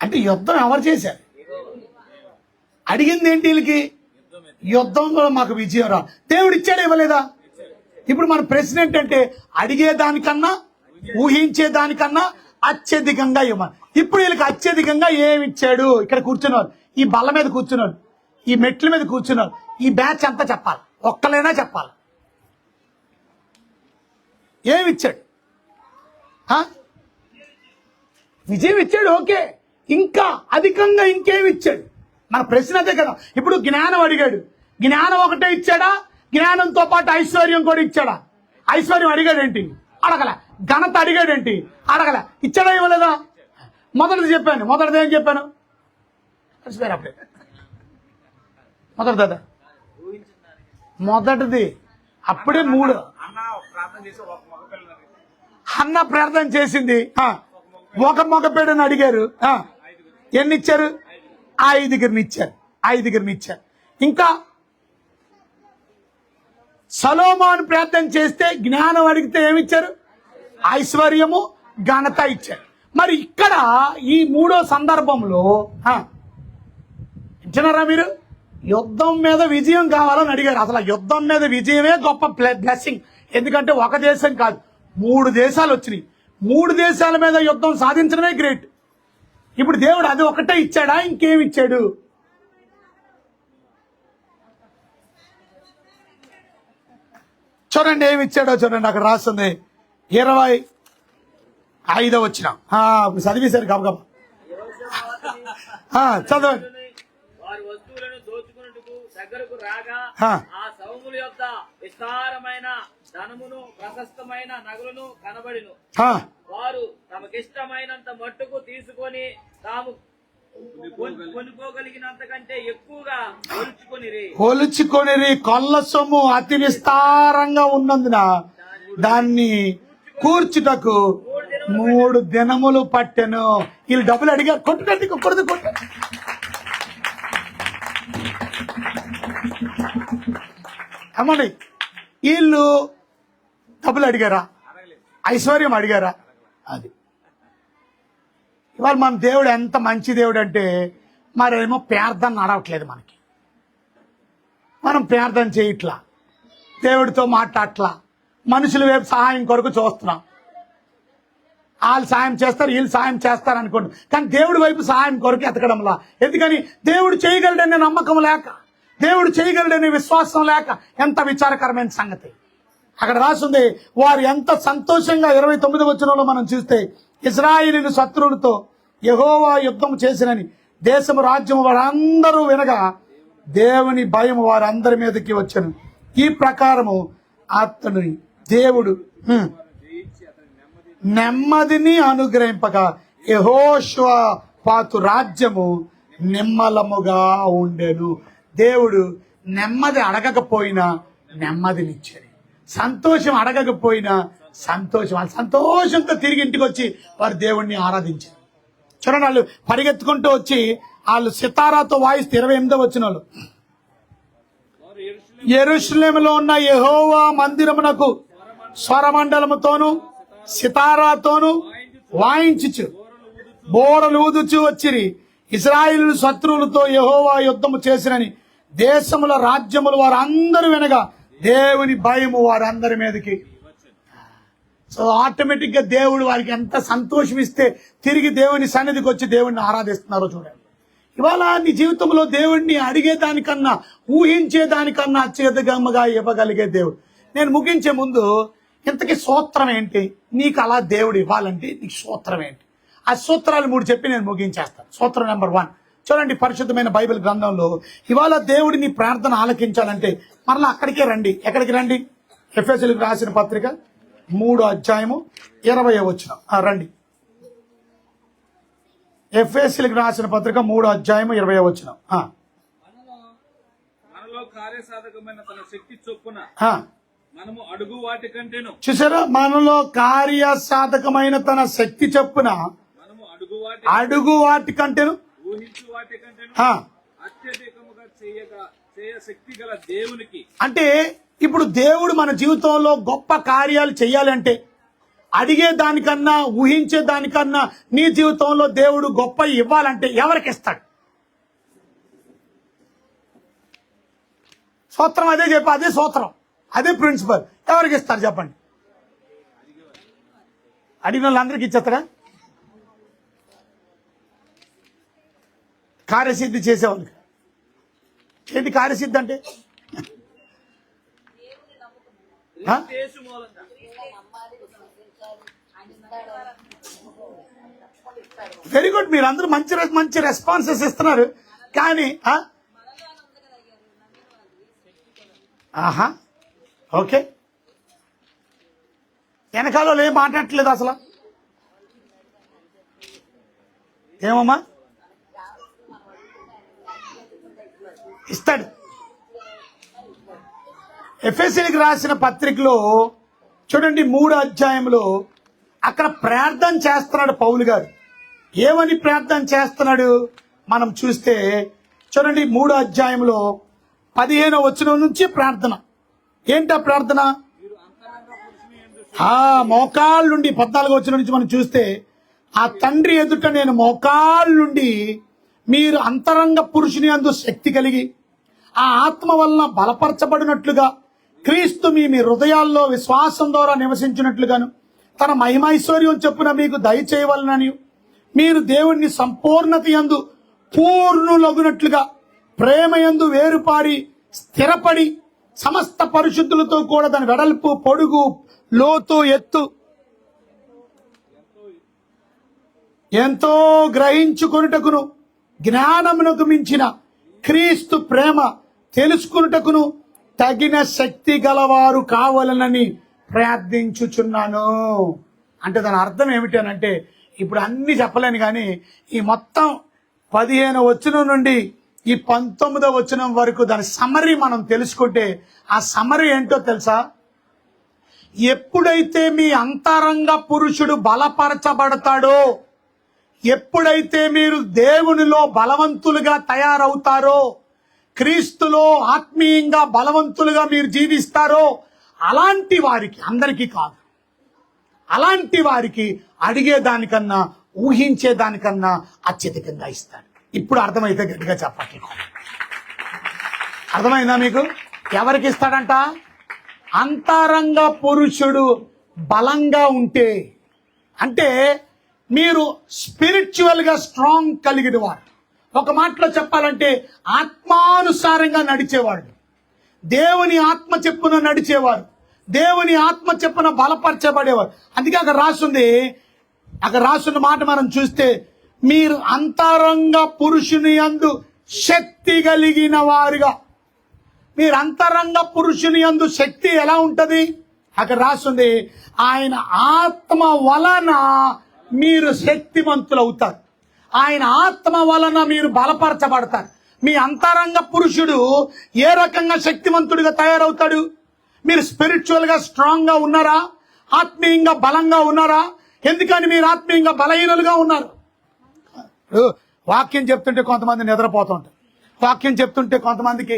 అంటే యుద్ధం ఎవరు చేశారు? అడిగింది ఏంటి వీళ్ళకి? యుద్ధంలో మాకు విజయం రా. దేవుడు ఇచ్చాడా ఇవ్వలేదా? ఇప్పుడు మన ప్రశ్న ఏంటంటే, అడిగేదానికన్నా ఊహించేదానికన్నా అత్యధికంగా ఇవ్వాలి. ఇప్పుడు వీళ్ళకి అత్యధికంగా ఏమి ఇచ్చాడు? ఇక్కడ కూర్చున్నారు, ఈ బల్ల మీద కూర్చున్నారు, ఈ మెట్ల మీద కూర్చున్నారు, ఈ బ్యాచ్ అంతా చెప్పాలి, ఒక్కలైనా చెప్పాలి. ఏమిచ్చాడు? విజయం ఇచ్చాడు, ఓకే. ఇంకా అధికంగా ఇంకేమిచ్చాడు? మన ప్రశ్న అదే కదా. ఇప్పుడు జ్ఞానం అడిగాడు, జ్ఞానం ఒకటే ఇచ్చాడా? జ్ఞానంతో పాటు ఐశ్వర్యం కూడా ఇచ్చాడా? ఐశ్వర్యం అడిగాడేంటి? అడగల. ఘనత అడిగాడేంటి? అడగల. ఇచ్చాడా ఇవ్వలేదా? మొదటిది చెప్పాను. మొదటిది ఏం చెప్పాను? అప్పుడే మొదటిదా? మొదటిది అప్పుడే 3. అన్న ప్రార్థన చేసింది, ఒక మగపేడని అడిగారు. ఎన్ని ఇచ్చారు? 5 ఇచ్చారు. 5 ఇచ్చారు. ఇంకా సొలొమోను ప్రార్థన చేస్తే జ్ఞానం అడిగితే ఏమిచ్చారు? ఐశ్వర్యము, ఘనత ఇచ్చారు. మరి ఇక్కడ ఈ 3వ సందర్భంలో ఇచ్చినారా మీరు? యుద్ధం మీద విజయం కావాలని అడిగారు. అసలు యుద్ధం మీద విజయమే గొప్ప బ్లెస్సింగ్. ఎందుకంటే ఒక దేశం కాదు, 3 దేశాలు వచ్చినాయి. 3 దేశాల మీద యుద్ధం సాధించడమే గ్రేట్. ఇప్పుడు దేవుడు అది ఒకటే ఇచ్చాడా? ఇంకేమి ఇచ్చాడు? చూడండి ఏమి ఇచ్చాడో చూడండి. అక్కడ రాస్తుంది 25వ వచనం. ఇప్పుడు చదివేశారు గబగబ. చదవండి. వారి వస్తువులను దోచుకున్నట్టుకు దగ్గరకు రాగా ఆ సౌముల యొక్క విస్తారమైన ధనమును ప్రశస్తమైన నగలను కనబడిను. వారు తమకిష్టమైనంత మట్టుకు తీసుకొని తాము కొనుక్కోగలిగినంతకంటే ఎక్కువగా కొలుచుకొనిరి. కొల్ల సొమ్ము అతి విస్తారంగా ఉన్నందున దాన్ని కూర్చుటకు 3 దినములు పట్టెను. వీళ్ళు డబ్బులు అడిగారు. కొట్టుకండి, కొడుతు కొట్టు. అమ్మండి, వీళ్ళు డబ్బులు అడిగారా? ఐశ్వర్యం అడిగారా? అది ఇవాళ మన దేవుడు ఎంత మంచి దేవుడు అంటే, మరేమో ప్రార్థన నడవట్లేదు మనకి. మనం ప్రార్థన చేయట్లా, దేవుడితో మాట్లాడట్లా, మనుషుల వైపు సహాయం కొరకు చూస్తున్నాం. వాళ్ళు సాయం చేస్తారు, వీళ్ళు సాయం చేస్తారు అనుకోండి, కానీ దేవుడి వైపు సహాయం కొరకు ఎతకడంలా. ఎందుకని? దేవుడు చేయగలడనే నమ్మకం లేక, దేవుడు చేయగలడనే విశ్వాసం లేక. ఎంత విచారకరమైన సంగతి. అక్కడ రాసింది, వారు ఎంత సంతోషంగా 29వ వచనంలో మనం చూస్తే, ఇశ్రాయేలీయుల శత్రువులతో యెహోవా యుద్ధం చేసినని దేశము రాజ్యము వారందరూ వినగా దేవుని భయం వారందరి మీదకి వచ్చెను. ఈ ప్రకారము అతని దేవుడు నెమ్మదిని అనుగ్రహింపగా యెహోషువపాతు రాజ్యము నిమ్మలముగా ఉండెను. దేవుడు నెమ్మది అడగకపోయినా నెమ్మదినిచ్చాడు, సంతోషం అడగకపోయినా సంతోషం. వాళ్ళు సంతోషంతో తిరిగి ఇంటికి వచ్చి వారు దేవుణ్ణి ఆరాధించారు. చూడండి, వాళ్ళు పరిగెత్తుకుంటూ వచ్చి వాళ్ళు సితారాతో వాయిస్తే 28వ వచనంలో, యెరూషలేములో ఉన్న యెహోవా మందిరమునకు స్వరమండలముతోను సితారాతోను వాయించుచు బోరలు ఊదుచు వచ్చిరి. ఇశ్రాయేలు శత్రువులతో యెహోవా యుద్ధము చేసినని దేశముల రాజ్యములు వారందరూ వినగా దేవుని భయము వారందరి మీదకి. సో ఆటోమేటిక్ గా దేవుడు వారికి ఎంత సంతోషం ఇస్తే తిరిగి దేవుని సన్నిధికి వచ్చి దేవుడిని ఆరాధిస్తున్నారో చూడండి. ఇవాళ నీ జీవితంలో దేవుడిని అడిగేదానికన్నా ఊహించేదానికన్నా అత్యధికంగా ఇవ్వగలిగే దేవుడు. నేను ముగించే ముందు ఇంతకీ సూత్రం ఏంటి? నీకు అలా దేవుడు ఇవ్వాలంటే నీకు సూత్రం ఏంటి? ఆ సూత్రాలు 3 చెప్పి నేను ముగించేస్తాను. సూత్రం నెంబర్ 1 చూడండి, పరిశుద్ధమైన బైబిల్ గ్రంథంలో ఇవాళ దేవుడి నీ ప్రార్థన ఆలకించాలంటే మరలా అక్కడికే రండి. ఎక్కడికి రండి? ఎఫెసీయులకు రాసిన పత్రిక 3వ అధ్యాయము 20వ వచనం. రండి, ఎఫెసీయులకు రాసిన పత్రిక 3వ అధ్యాయము 20వ వచనం. మనలో కార్యసాధకమైన తన శక్తి చొప్పున మనము అడుగు వాటి కంటేను. చూసారా, మనలో కార్యసాధకమైన తన శక్తి చొప్పున మనము అడుగు వాటి కంటేను ఊహించు వాటి కంటేను అత్యధికముగా చేయ శక్తి గల దేవునికి. అంటే ఇప్పుడు దేవుడు మన జీవితంలో గొప్ప కార్యాలు చేయాలంటే అడిగే దానికన్నా ఊహించే దానికన్నా నీ జీవితంలో దేవుడు గొప్ప ఇవ్వాలంటే ఎవరికి ఇస్తాడు? సూత్రం అదే చెప్పి, అదే సూత్రం, అదే ప్రిన్సిపల్. ఎవరికి ఇస్తారు చెప్పండి? అడిగిన వాళ్ళందరికీ ఇచ్చేస్తారా? కార్యసిద్ధి చేసేవాళ్ళకి. ఏంటి కార్యసిద్ధి అంటే? వెరీ గుడ్, మీరు అందరూ మంచి మంచి రెస్పాన్సెస్ ఇస్తున్నారు. కానీ ఆహా ఓకే, వెనకాల ఏం మాట్లాడట్లేదు అసలు. ఏమమ్మా ఇస్తాడు. ఎఫెసీయులకు రాసిన పత్రికలో చూడండి 3వ అధ్యాయంలో అక్కడ ప్రార్థన చేస్తున్నాడు పౌలు గారు. ఏమని ప్రార్థన చేస్తున్నాడు మనం చూస్తే చూడండి 3వ అధ్యాయంలో 15వ వచనం నుంచి ప్రార్థన. ఏంటా ప్రార్థన? మోకాళ్ళుండి 14వ వచనం నుంచి మనం చూస్తే, ఆ తండ్రి ఎదుట నేను మోకాళ్ళుండి మీరు అంతరంగ పురుషుని యందు శక్తి కలిగి ఆ ఆత్మ వలన బలపరచబడినట్లుగా క్రీస్తు మీ హృదయాల్లో విశ్వాసం ద్వారా నివసించినట్లుగాను తన మహిమైశ్వర్యం చొప్పున మీకు దయచేయవలనని మీరు దేవుణ్ణి సంపూర్ణత యందు పూర్ణులగునట్లుగా ప్రేమ యందు వేరుపారి స్థిరపడి సమస్త పరిశుద్ధులతో కూడా దాని వెడల్పు పొడుగు లోతు ఎత్తు ఎంతో గ్రహించుకొనుటకును జ్ఞానమునకు మించిన క్రీస్తు ప్రేమ తెలుసుకున్నటకును తగిన శక్తి గలవారు కావాలనని ప్రార్థించుచున్నాను. అంటే దాని అర్థం ఏమిటి అని అంటే, ఇప్పుడు అన్ని చెప్పలేను కానీ ఈ మొత్తం 15వ వచనం నుండి ఈ 19వ వచనం వరకు దాని సమరీ మనం తెలుసుకుంటే, ఆ సమరీ ఏంటో తెలుసా? ఎప్పుడైతే మీ అంతరంగ పురుషుడు బలపరచబడతాడో, ఎప్పుడైతే మీరు దేవునిలో బలవంతులుగా తయారవుతారో, క్రీస్తులో ఆత్మీయంగా బలవంతులుగా మీరు జీవిస్తారో, అలాంటి వారికి, అందరికీ కాదు, అలాంటి వారికి అడిగేదానికన్నా ఊహించేదానికన్నా అత్యధికంగా ఇస్తాడు. ఇప్పుడు అర్థమైతే గట్టిగా చెప్పట్లేదు. అర్థమైందా మీకు? ఎవరికి ఇస్తాడంట? అంతరంగ పురుషుడు బలంగా ఉంటే, అంటే మీరు స్పిరిచువల్ గా స్ట్రాంగ్ కలిగిన వారు, ఒక మాటలో చెప్పాలంటే ఆత్మానుసారంగా నడిచేవాళ్ళు, దేవుని ఆత్మ చెప్పున నడిచేవారు, దేవుని ఆత్మ చెప్పున బలపరచబడేవారు. అందుకే అక్కడ రాసున్న మాట మనం చూస్తే, మీరు అంతరంగ పురుషుని యందు శక్తి కలిగిన వారుగా. మీరు అంతరంగ పురుషుని యందు శక్తి ఎలా ఉంటది? అక్కడ రాస్తుంది, ఆయన ఆత్మ వలన మీరు శక్తివంతులు అవుతారు, ఆయన ఆత్మ వలన మీరు బలపరచబడతారు. మీ అంతరంగ పురుషుడు ఏ రకంగా శక్తివంతుడిగా తయారవుతాడు? మీరు స్పిరిచువల్ గా స్ట్రాంగ్ గా ఉన్నారా? ఆత్మీయంగా బలంగా ఉన్నారా? ఎందుకని మీరు ఆత్మీయంగా బలహీనులుగా ఉన్నారు? వాక్యం చెప్తుంటే కొంతమంది నిద్రపోతూ ఉంటారు, వాక్యం చెప్తుంటే కొంతమందికి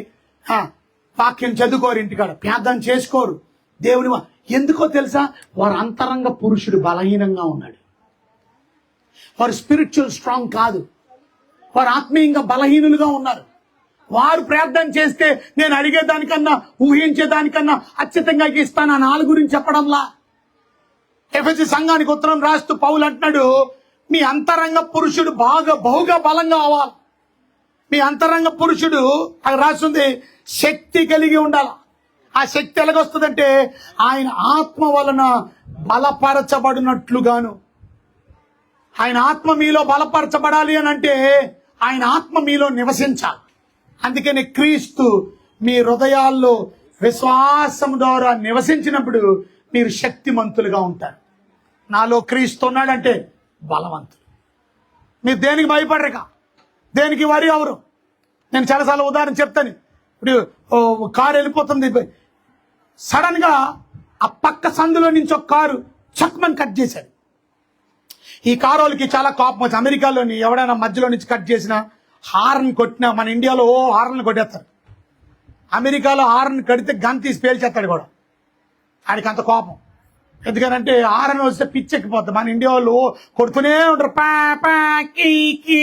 వాక్యం చదువుకోరు, ఇంటికాడ ప్రార్థన చేసుకోరు, దేవుని ఎందుకో తెలుసా? వారు అంతరంగ పురుషుడు బలహీనంగా ఉన్నాడు, వారు స్పిరిచువల్ స్ట్రాంగ్ కాదు, వారు ఆత్మీయంగా బలహీనులుగా ఉన్నారు. వారు ప్రార్థన చేస్తే నేను అడిగేదానికన్నా ఊహించేదానికన్నా అత్యధికంగా ఇస్తాను అని వాళ్ళ గురించి చెప్పడంలా. ఎఫెసీ సంఘానికి ఉత్తరం రాస్తూ పౌలు అంటున్నాడు, మీ అంతరంగ పురుషుడు బహుగా బలంగా అవ్వాలి. మీ అంతరంగ పురుషుడు అది రాస్తుంది శక్తి కలిగి ఉండాలి. ఆ శక్తి ఎలాగొస్తుందంటే ఆయన ఆత్మ వలన బలపరచబడినట్లుగాను. ఆయన ఆత్మ మీలో బలపరచబడాలి అని అంటే ఆయన ఆత్మ మీలో నివసించాలి. అందుకని క్రీస్తు మీ హృదయాల్లో విశ్వాసం ద్వారా నివసించినప్పుడు మీరు శక్తిమంతులుగా ఉంటారు. నాలో క్రీస్తు ఉన్నాడంటే బలవంతులు. మీరు దేనికి భయపడరుక, దేనికి వరి అవరు. నేను చాలాసార్లు ఉదాహరణ చెప్తాను. ఇప్పుడు కారు వెళ్ళిపోతుంది, సడన్ గా ఆ పక్క సందులో నుంచి ఒక కారు చక్మని కట్ చేశాడు. ఈ కారు వాళ్ళకి చాలా కోపం వచ్చి, అమెరికాలోని ఎవడైనా మధ్యలో నుంచి కట్ చేసినా హార్న్ కొట్టినా, మన ఇండియాలో హార్న్ కొట్టేస్తారు, అమెరికాలో హార్న్ కడితే గన్ తీసి పేల్చేస్తాడు కూడా. ఆయనకి అంత కోపం. ఎందుకనంటే హార్న్ వస్తే పిచ్చెక్కిపోతుంది. మన ఇండియా వాళ్ళు కొడుతూనే ఉంటారు, పా పా కీ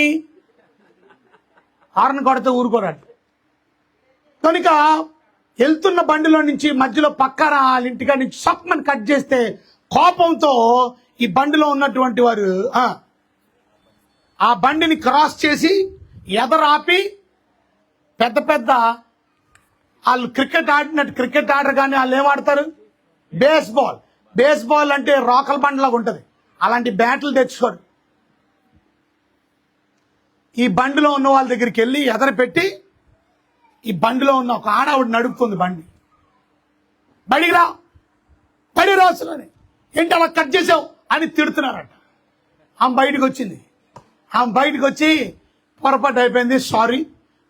హార్న్ కొడితే ఊరుకోరాడు. కనుక వెళ్తున్న బండిలో నుంచి మధ్యలో పక్కన వాళ్ళ ఇంటికా నుంచి సప్మని కట్ చేస్తే కోపంతో ఈ బండిలో ఉన్నటువంటి వారు ఆ బండిని క్రాస్ చేసి ఎదరాపి పెద్ద పెద్ద వాళ్ళు క్రికెట్ ఆడినట్టు, క్రికెట్ ఆడరు కానీ వాళ్ళు ఏమాడతారు, బేస్బాల్ అంటే రోకల్ బండ్లాగా ఉంటుంది, అలాంటి బ్యాట్లు తెచ్చుకోరు. ఈ బండిలో ఉన్న వాళ్ళ దగ్గరికి వెళ్ళి ఎదర పెట్టి, ఈ బండిలో ఉన్న ఒక ఆడవిడ నడుపుతుంది బండి, బడికి రా, బడి రాసులని, ఏంటి అలా కట్ చేసావు అని తిడుతున్నారట. ఆమె బయటకు వచ్చింది. ఆమె బయటకు వచ్చి, పొరపాటు అయిపోయింది, సారీ,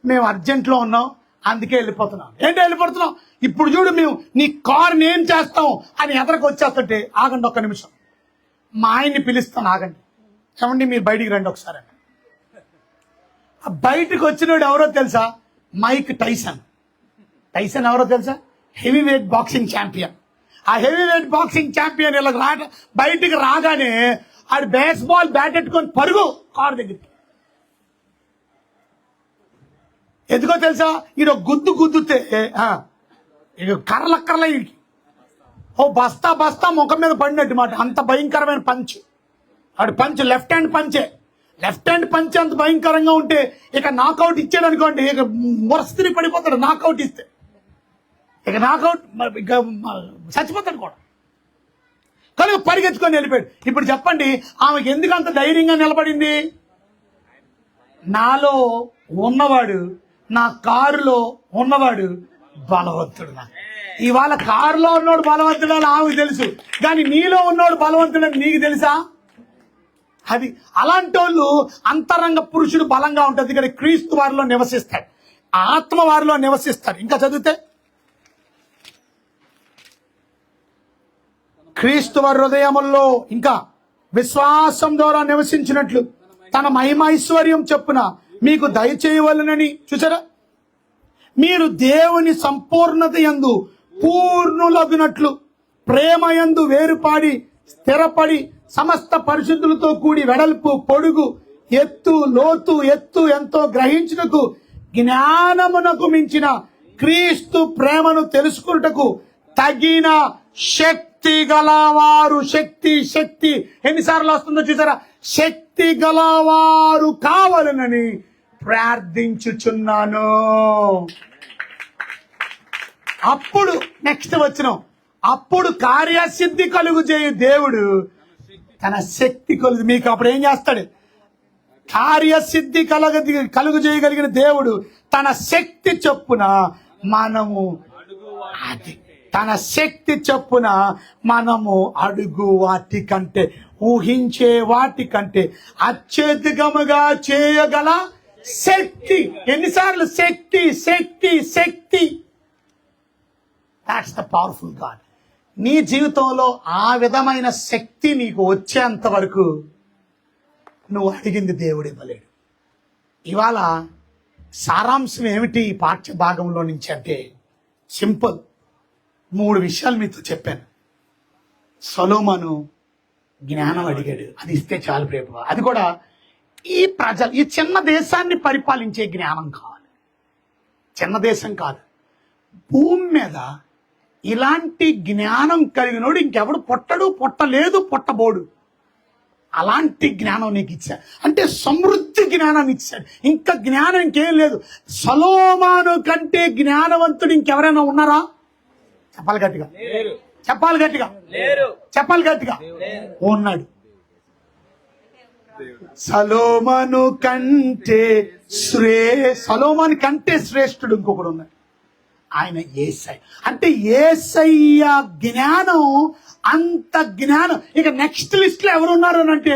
మేము అర్జెంట్లో ఉన్నాం, అందుకే వెళ్ళిపోతున్నాం. ఏంటి వెళ్ళిపోతున్నాం? ఇప్పుడు చూడు, మేము నీ కారుని ఏం చేస్తాం అని ఎదరకు వచ్చేస్తుంటే, ఆగండి ఒక్క నిమిషం, మా ఆయన్ని పిలుస్తాను, ఆగండి, ఏమండి మీరు బయటికి రండి ఒకసారి. ఆ బయటకు వచ్చినోడు ఎవరో తెలుసా? Mike Tyson. టైసన్ ఎవరో తెలుసా? Heavy weight boxing champion. ఆ హెవీ వెయిట్ బాక్సింగ్ ఛాంపియన్ ఇలా బయటికి రాగానే ఆడు బేస్బాల్ బ్యాట్ ఎట్టుకొని పరుగు కారు దగ్గరికి. ఎందుకో తెలుసా? ఈయన గుద్దుతే ఇక కర్రలక్కర్ల వీడికి ఓ బస్తా బస్తా ముఖం మీద పడినట్టు మాట. అంత భయంకరమైన పంచ్. ఆడు పంచ్ లెఫ్ట్ హ్యాండ్ పంచే. లెఫ్ట్ హ్యాండ్ పంచ్ అంత భయంకరంగా ఉంటే ఇక నాకౌట్ ఇచ్చాడు అనుకోండి, ఇక మురస్తిని పడిపోతాడు. నాకౌట్ ఇస్తే ఇక నాకౌట్, ఇక చచ్చిపోతాడు కూడా. కనుక పరిగెత్తుకొని వెళ్ళిపోయాడు. ఇప్పుడు చెప్పండి, ఆమెకి ఎందుకు అంత ధైర్యంగా నిలబడింది? నాలో ఉన్నవాడు, నా కారులో ఉన్నవాడు బలవంతుడు. ఇవాళ కారులో ఉన్నవాడు బలవంతుడు అని ఆమెకు తెలుసు, కానీ నీలో ఉన్నవాడు బలవంతుడని నీకు తెలుసా? అది అలాంటి వాళ్ళు అంతరంగ పురుషుడు బలంగా ఉంటుంది. ఇక్కడ క్రీస్తు వారిలో నివసిస్తాడు, ఆత్మ వారిలో నివసిస్తాడు. ఇంకా చదివితే, క్రీస్తు వారి హృదయముల్లో ఇంకా విశ్వాసం ద్వారా నివసించినట్లు తన మహిమైశ్వర్యం చొప్పున మీకు దయచేయవలనని. చూసారా? మీరు దేవుని సంపూర్ణత యందు పూర్ణులగునట్లు ప్రేమ యందు వేరుపాడి స్థిరపడి సమస్త పరిశుద్ధులతో కూడి వెడల్పు పొడుగు ఎత్తు లోతు ఎత్తు ఎంతో గ్రహించుటకు జ్ఞానమునకు మించిన క్రీస్తు ప్రేమను తెలుసుకున్నటకు తగిన శక్తి గలవారు. శక్తి శక్తి ఎన్నిసార్లు వస్తుందో చూసారా? శక్తి గలవారు కావాలనని ప్రార్థించుచున్నాను. అప్పుడు నెక్స్ట్ వచ్చిన, అప్పుడు కార్యసిద్ధి కలుగు చేయు దేవుడు తన శక్తి కలుగు. మీకు అప్పుడు ఏం చేస్తాడు? కార్యసిద్ధి కలుగు చేయగలిగిన దేవుడు తన శక్తి చొప్పున మనము, అది తన శక్తి చొప్పున మనము అడుగు వాటి కంటే, ఊహించే వాటి కంటే అత్యధికముగా చేయగల శక్తి. ఎన్నిసార్లు? శక్తి శక్తి శక్తి. That's the powerful God. నీ జీవితంలో ఆ విధమైన శక్తి నీకు వచ్చేంత వరకు నువ్వు అడిగింది దేవుడు ఇవ్వలేడు. ఇవాళ సారాంశం ఏమిటి ఈ పాఠ్య భాగంలో నుంచి అంటే, సింపుల్, 3 విషయాలు మీతో చెప్పాను. సొలొమోను జ్ఞానం అడిగాడు, అది ఇస్తే చాలు ప్రేమ. అది కూడా ఈ ప్రజలు, ఈ చిన్న దేశాన్ని పరిపాలించే జ్ఞానం కావాలి. చిన్న దేశం కాదు, భూమి మీద ఇలాంటి జ్ఞానం కలిగినోడు ఇంకెవడు పుట్టడు, పుట్టలేదు, పుట్టబోడు. అలాంటి జ్ఞానం నీకు ఇచ్చాడు. అంటే సమృద్ధి జ్ఞానాన్ని ఇచ్చాడు. ఇంకా జ్ఞానం ఇంకేం లేదు. సొలొమోను కంటే జ్ఞానవంతుడు ఇంకెవరైనా ఉన్నారా? చెప్పాలి గట్టిగా, చెప్పాలి గట్టిగా, చెప్పాలి గట్టిగా. ఉన్నాడు. సొలొమోను కంటే సొలొమోను కంటే శ్రేష్ఠుడు ఇంకొకడు ఉన్నాడు. ఆయన యేసయ్య. అంటే యేసయ్య జ్ఞానం, అంత జ్ఞానం. ఇక నెక్స్ట్ లిస్ట్ లో ఎవరు ఉన్నారు అని అంటే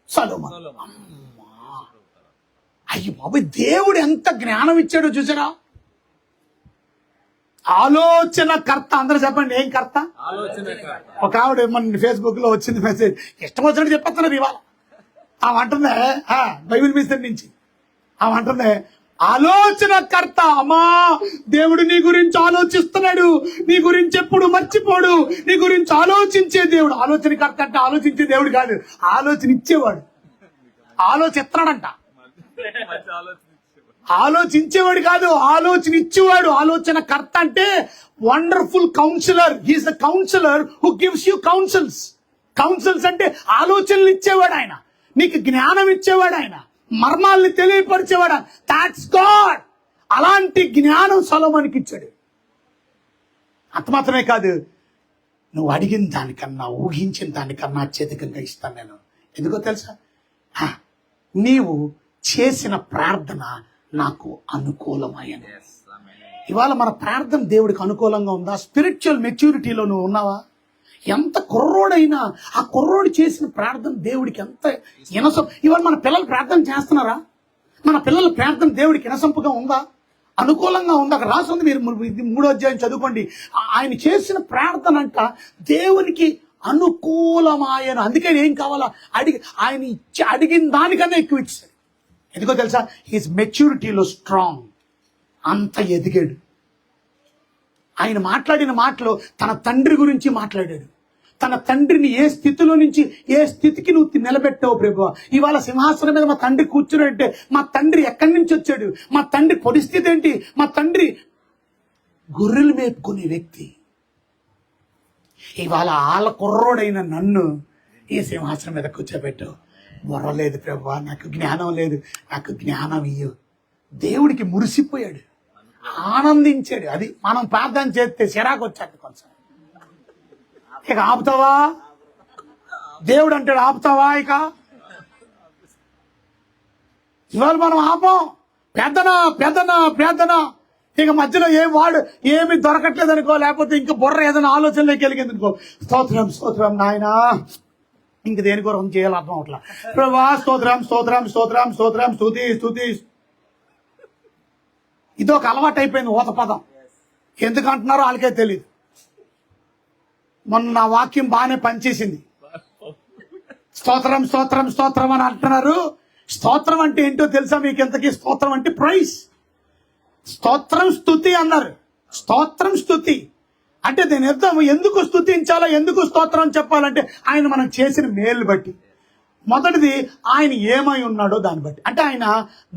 సొలొమోను. అమ్మా, అయ్యి బాబు, దేవుడు ఎంత జ్ఞానం ఇచ్చాడో చూసారా? ఆలోచనకర్త. అందరూ చెప్పండి, ఏం కర్త? ఒక ఆవిడ మన ఫేస్బుక్ లో వచ్చింది మెసేజ్, ఇష్టం వచ్చినట్టు చెప్పేస్తున్నారు ఇవాళ. ఆమె అంటుందే, బైబిల్ మిస్టర్ నుంచి ఆమె అంటుందే, ఆలోచనకర్త. అమ్మా, దేవుడు నీ గురించి ఆలోచిస్తున్నాడు, నీ గురించి ఎప్పుడు మర్చిపోడు, నీ గురించి ఆలోచించే దేవుడు. ఆలోచనకర్త అంటే ఆలోచించే దేవుడు కాదు, ఆలోచన ఇచ్చేవాడు. ఆలోచిస్తున్నాడంట, ఆలోచించేవాడు కాదు, ఆలోచన ఇచ్చేవాడు. ఆలోచనకర్త అంటే wonderful councillor. He's the councillor who gives you councils. Councils అంటే ఆలోచనలు ఇచ్చేవాడు ఆయన, నీకు జ్ఞానం ఇచ్చేవాడు ఆయన, మర్మాల్ని తెలియపరిచేవాడు. That's God. అలాంటి జ్ఞానం సొలొమోనుకి ఇచ్చాడు. అంత మాత్రమే కాదు, నువ్వు అడిగిన దానికన్నా, ఊహించిన దానికన్నా అత్యధికంగా ఇస్తాను నేను. ఎందుకో తెలుసా? నీవు చేసిన ప్రార్థన నాకు అనుకూలమైనది. ఇవాళ మన ప్రార్థన దేవుడికి అనుకూలంగా ఉందా? స్పిరిచువల్ మెచ్యూరిటీలో నువ్వు ఉన్నావా? ఎంత కుర్రోడైనా ఆ కుర్రోడు చేసిన ప్రార్థన దేవుడికి ఎంత ఇనసం. ఇవాళ మన పిల్లలు ప్రార్థన చేస్తున్నారా? మన పిల్లల ప్రార్థన దేవుడికి ఇనసంపుగా ఉందా? అనుకూలంగా ఉంది? అక్కడ రాసింది, మీరు 3వ అధ్యాయం చదువుకోండి. ఆయన చేసిన ప్రార్థన అంట దేవునికి అనుకూలమాయన. అందుకే ఏం కావాలా ఆయన అడిగిన దానికన్నా ఎక్కువ ఇచ్చాడు. ఎందుకో తెలుసా? హీస్ మెచ్యూరిటీలో స్ట్రాంగ్, అంత ఎదిగాడు. ఆయన మాట్లాడిన మాటలో తన తండ్రి గురించి మాట్లాడాడు. తన తండ్రిని ఏ స్థితిలో నుంచి ఏ స్థితికి నువ్వు నిలబెట్టావు ప్రభువా. ఇవాళ సింహాసనం మీద మా తండ్రి కూర్చున్నాడంటే మా తండ్రి ఎక్కడి నుంచి వచ్చాడు, మా తండ్రి పరిస్థితి ఏంటి, మా తండ్రి గొర్రెలు మేపుకునే వ్యక్తి. ఇవాళ ఆళ్ళ కుర్రోడైన నన్ను ఈ సింహాసనం మీద కూర్చోబెట్టావు. మొరలేదు ప్రభువా, నాకు జ్ఞానం లేదు, నాకు జ్ఞానం ఇయ్యు. దేవుడికి మురిసిపోయాడు, ఆనందించాడు. అది మనం ప్రార్థన చేస్తే చిరాకు వచ్చాక కొంచెం ఇక ఆపుతావా? దేవుడు అంటాడు ఆపుతావా? ఇక ఇవాళ మనం ఆపం. ప్రార్థన ఇక మధ్యలో ఏమి దొరకట్లేదు అనుకో, లేకపోతే ఇంకా బుర్ర ఏదైనా ఆలోచనలోకి వెళ్ళింది అనుకో, స్తోత్రం నాయనా, ఇంక దేని కొరకు చేయాలి అర్థం అవట్లా. ప్రభా స్తోత్రం స్తుతి. ఇదొక అలవాటు అయిపోయింది ఊత పదం. ఎందుకు అంటున్నారో వాళ్ళకే తెలియదు. మొన్న నా వాక్యం బాగానే పనిచేసింది. స్తోత్రం అని అంటున్నారు. స్తోత్రం అంటే ఏంటో తెలుసా మీకు? ఎంతకీ స్తోత్రం అంటే ప్రైజ్. స్తోత్రం స్తుతి అన్నారు. స్తోత్రం స్తుతి అంటే దీని అర్థం ఎందుకు స్తుతించాలో, ఎందుకు స్తోత్రం చెప్పాలంటే ఆయన మనం చేసిన మేలు బట్టి. మొదటిది ఆయన ఏమై ఉన్నాడో దాన్ని బట్టి. అంటే ఆయన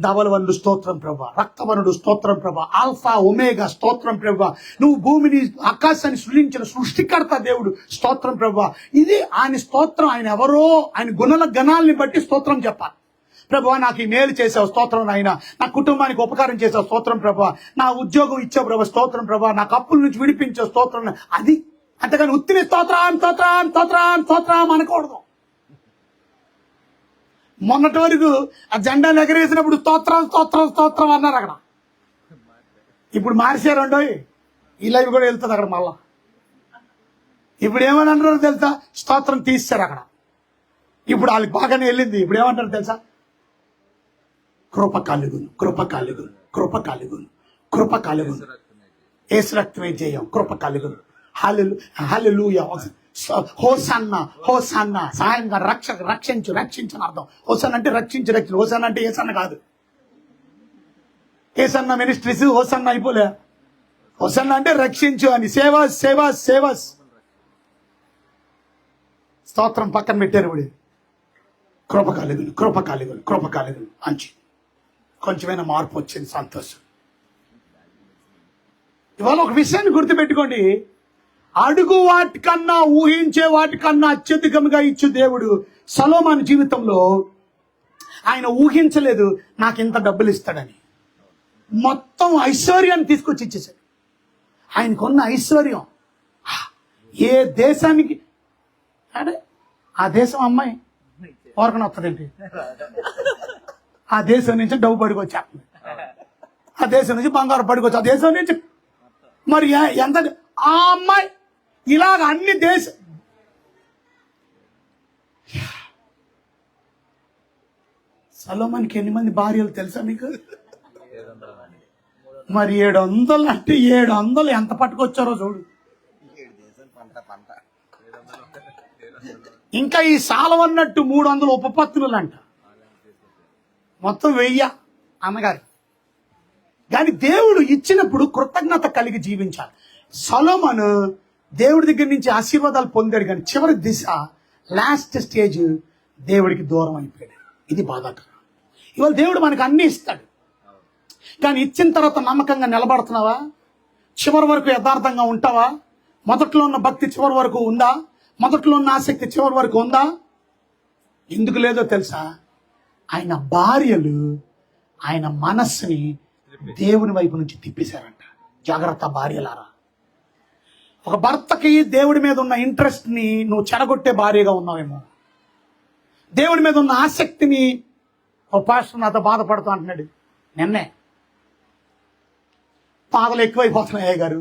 ధవలవనుడు స్తోత్రం ప్రభా, రక్తవనుడు స్తోత్రం ప్రభా, ఆల్ఫా ఒమేగా స్తోత్రం ప్రభా, నువ్వు భూమిని ఆకాశాన్ని సృష్టించిన సృష్టికర్త దేవుడు స్తోత్రం ప్రభా. ఇది ఆయన స్తోత్రం. ఆయన ఎవరో ఆయన గణాలని బట్టి స్తోత్రం చెప్పాలి. ప్రభువా నాకు ఈ మేలు చేసావు స్తోత్రం నాయన, నా కుటుంబానికి ఉపకారం చేసావు స్తోత్రం ప్రభా, నా ఉద్యోగం ఇచ్చావు ప్రభా స్తోత్రం ప్రభా, నాకు అప్పుల నుంచి విడిపించావు స్తోత్రం. అది అంతేగాని ఉత్తిని స్తోత్రం అనకూడదు. మొన్నటి వరకు ఆ జెండా ఎగరేసినప్పుడు స్తోత్రం అన్నారు అక్కడ. ఇప్పుడు మార్చారండో, ఈ లైవ్ కూడా వెళ్తుంది అక్కడ మళ్ళా. ఇప్పుడు ఏమని అంటారో తెలుసా? స్తోత్రం తీశారు అక్కడ. ఇప్పుడు వాళ్ళకి బాగానే వెళ్ళింది. ఇప్పుడు ఏమంటారు తెలుసా? కృప కలుగును యేసు రక్తమే జయం, కృప కలుగును. హల్లెలూయా, హోసన్నా సహాయంగా రక్షించు అని అర్థం. హోసన్న అంటే రక్షించు. హోసన్న అంటే ఏసన్న కాదు. ఏసన్న మినిస్ట్రీస్ హోసన్న అయిపోలే. హోసన్న అంటే రక్షించు అని. సేవస్ స్తోత్రం పక్కన పెట్టారు. ఇప్పుడు కృప కలుగును అంచి కొంచెమైనా మార్పు వచ్చింది, సంతోషం. ఇవాళ ఒక విషయాన్ని గుర్తుపెట్టుకోండి. అడుగు వాటికన్నా ఊహించే వాటికన్నా అత్యధికంగా ఇచ్చు దేవుడు సొలొమోను జీవితంలో ఆయన ఊహించలేదు నాకు ఇంత డబ్బులు ఇస్తాడని. మొత్తం ఐశ్వర్యాన్ని తీసుకొచ్చి ఇచ్చేసాడు. ఆయనకున్న ఐశ్వర్యం ఏ దేశానికి అంటే ఆ దేశం అమ్మాయి ఓరకన వస్తుందండి. ఆ దేశం నుంచి డబ్బు పడుకోవచ్చు, ఆ దేశం నుంచి బంగారం పడుకోవచ్చు, ఆ దేశం నుంచి మరి ఎంత ఆ అమ్మాయి ఇలాగ అన్ని సొలొమోనుకి ఎన్ని మంది భార్యలు తెలుసా మీకు? మరి 700 అంటే 700 ఎంత పట్టుకొచ్చారో చూడు. ఇంకా ఈ సాలవన్నట్టు 300 ఉపపత్తులు అంట, మొత్తం 1000 అన్నగారు. కానీ దేవుడు ఇచ్చినప్పుడు కృతజ్ఞత కలిగి జీవించాలి. సొలొమోను దేవుడి దగ్గర నుంచి ఆశీర్వాదాలు పొందాడు, కానీ చివరి దిశ లాస్ట్ స్టేజ్ దేవుడికి దూరం అయిపోయాడు. ఇది బాధాకరం. ఇవాళ దేవుడు మనకు అన్ని ఇస్తాడు, కానీ ఇచ్చిన తర్వాత నమ్మకంగా నిలబడుతున్నావా? చివరి వరకు యథార్థంగా ఉంటావా? మొదట్లో ఉన్న భక్తి చివరి వరకు ఉందా? మొదట్లో ఉన్న ఆసక్తి చివరి వరకు ఉందా? ఎందుకు లేదో తెలుసా? ఆయన భార్యలు ఆయన మనస్సుని దేవుని వైపు నుంచి తిప్పేశారంట. జాగ్రత్త భార్యలారా. ఒక భర్తకి దేవుడి మీద ఉన్న ఇంట్రెస్ట్ ని నువ్వు చెడగొట్టే భార్యగా ఉన్నావేమో. దేవుడి మీద ఉన్న ఆసక్తిని ఓ పాస్టర్ నాతో బాధపడుతూ అంటున్నాడు నిన్నే, బాధలు ఎక్కువైపోతున్నాయి గారు.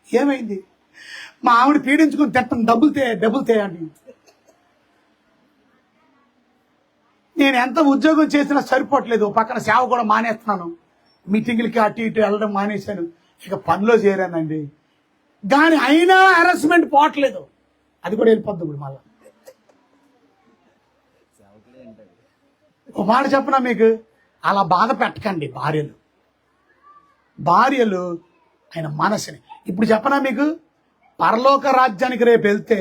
ఏమైంది? మా ఆవిడ పీడించుకుని తిట్టం డబ్బులు తేయండి. నేను ఎంత ఉద్యోగం చేసినా సరిపోవట్లేదు. పక్కన సేవ కూడా మానేస్తున్నాను, మీటింగ్లకి అటు ఇటు వెళ్ళడం మానేశాను, ఇక పనిలో చేరానండి. కానీ అయినా హెరాస్మెంట్ పోవట్లేదు, అది కూడా వెళ్ళిపోద్ది ఇప్పుడు మళ్ళా. ఒక మాట చెప్పనా మీకు, అలా బాధ పెట్టకండి భార్యలు ఆయన మనసుని. ఇప్పుడు చెప్పనా మీకు, పరలోక రాజ్యానికి రేపు వెళ్తే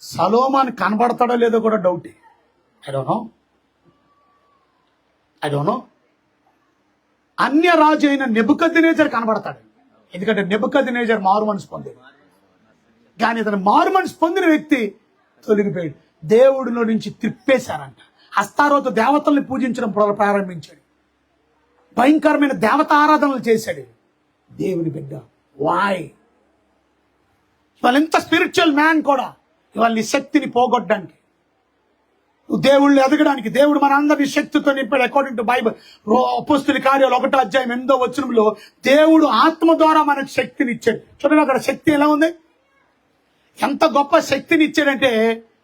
సలోమాన్ కనబడతాడో లేదో కూడా డౌటే. I don't know. అన్య రాజు అయిన నెబుకద్నెజర్ కనబడతాడు, ఎందుకంటే నెబుకద్నెజర్ మారు మనసు పొందాడు. కానీ ఇతను మారు మనసు పొందిన వ్యక్తి తొలగిపోయాడు. దేవుడిలో నుంచి తిప్పేశారంట. అస్తారోతు దేవతల్ని పూజించడం ప్రారంభించాడు. భయంకరమైన దేవత ఆరాధనలు చేశాడు. దేవుని బిడ్డ వాయ్ ఇవాళ ఎంత స్పిరిచువల్ మ్యాన్ కూడా ఇవాళ నీ శక్తిని పోగొట్టడానికి, దేవుళ్ళు ఎదగడానికి దేవుడు మన అందరినీ శక్తితో నింపాడు. అకార్డింగ్ టు బైబిల్ అపోస్తలుల కార్యాలు 1:8 దేవుడు ఆత్మ ద్వారా మనకు శక్తిని ఇచ్చాడు. చూడండి అక్కడ శక్తి ఎలా ఉంది, ఎంత గొప్ప శక్తిని ఇచ్చాడంటే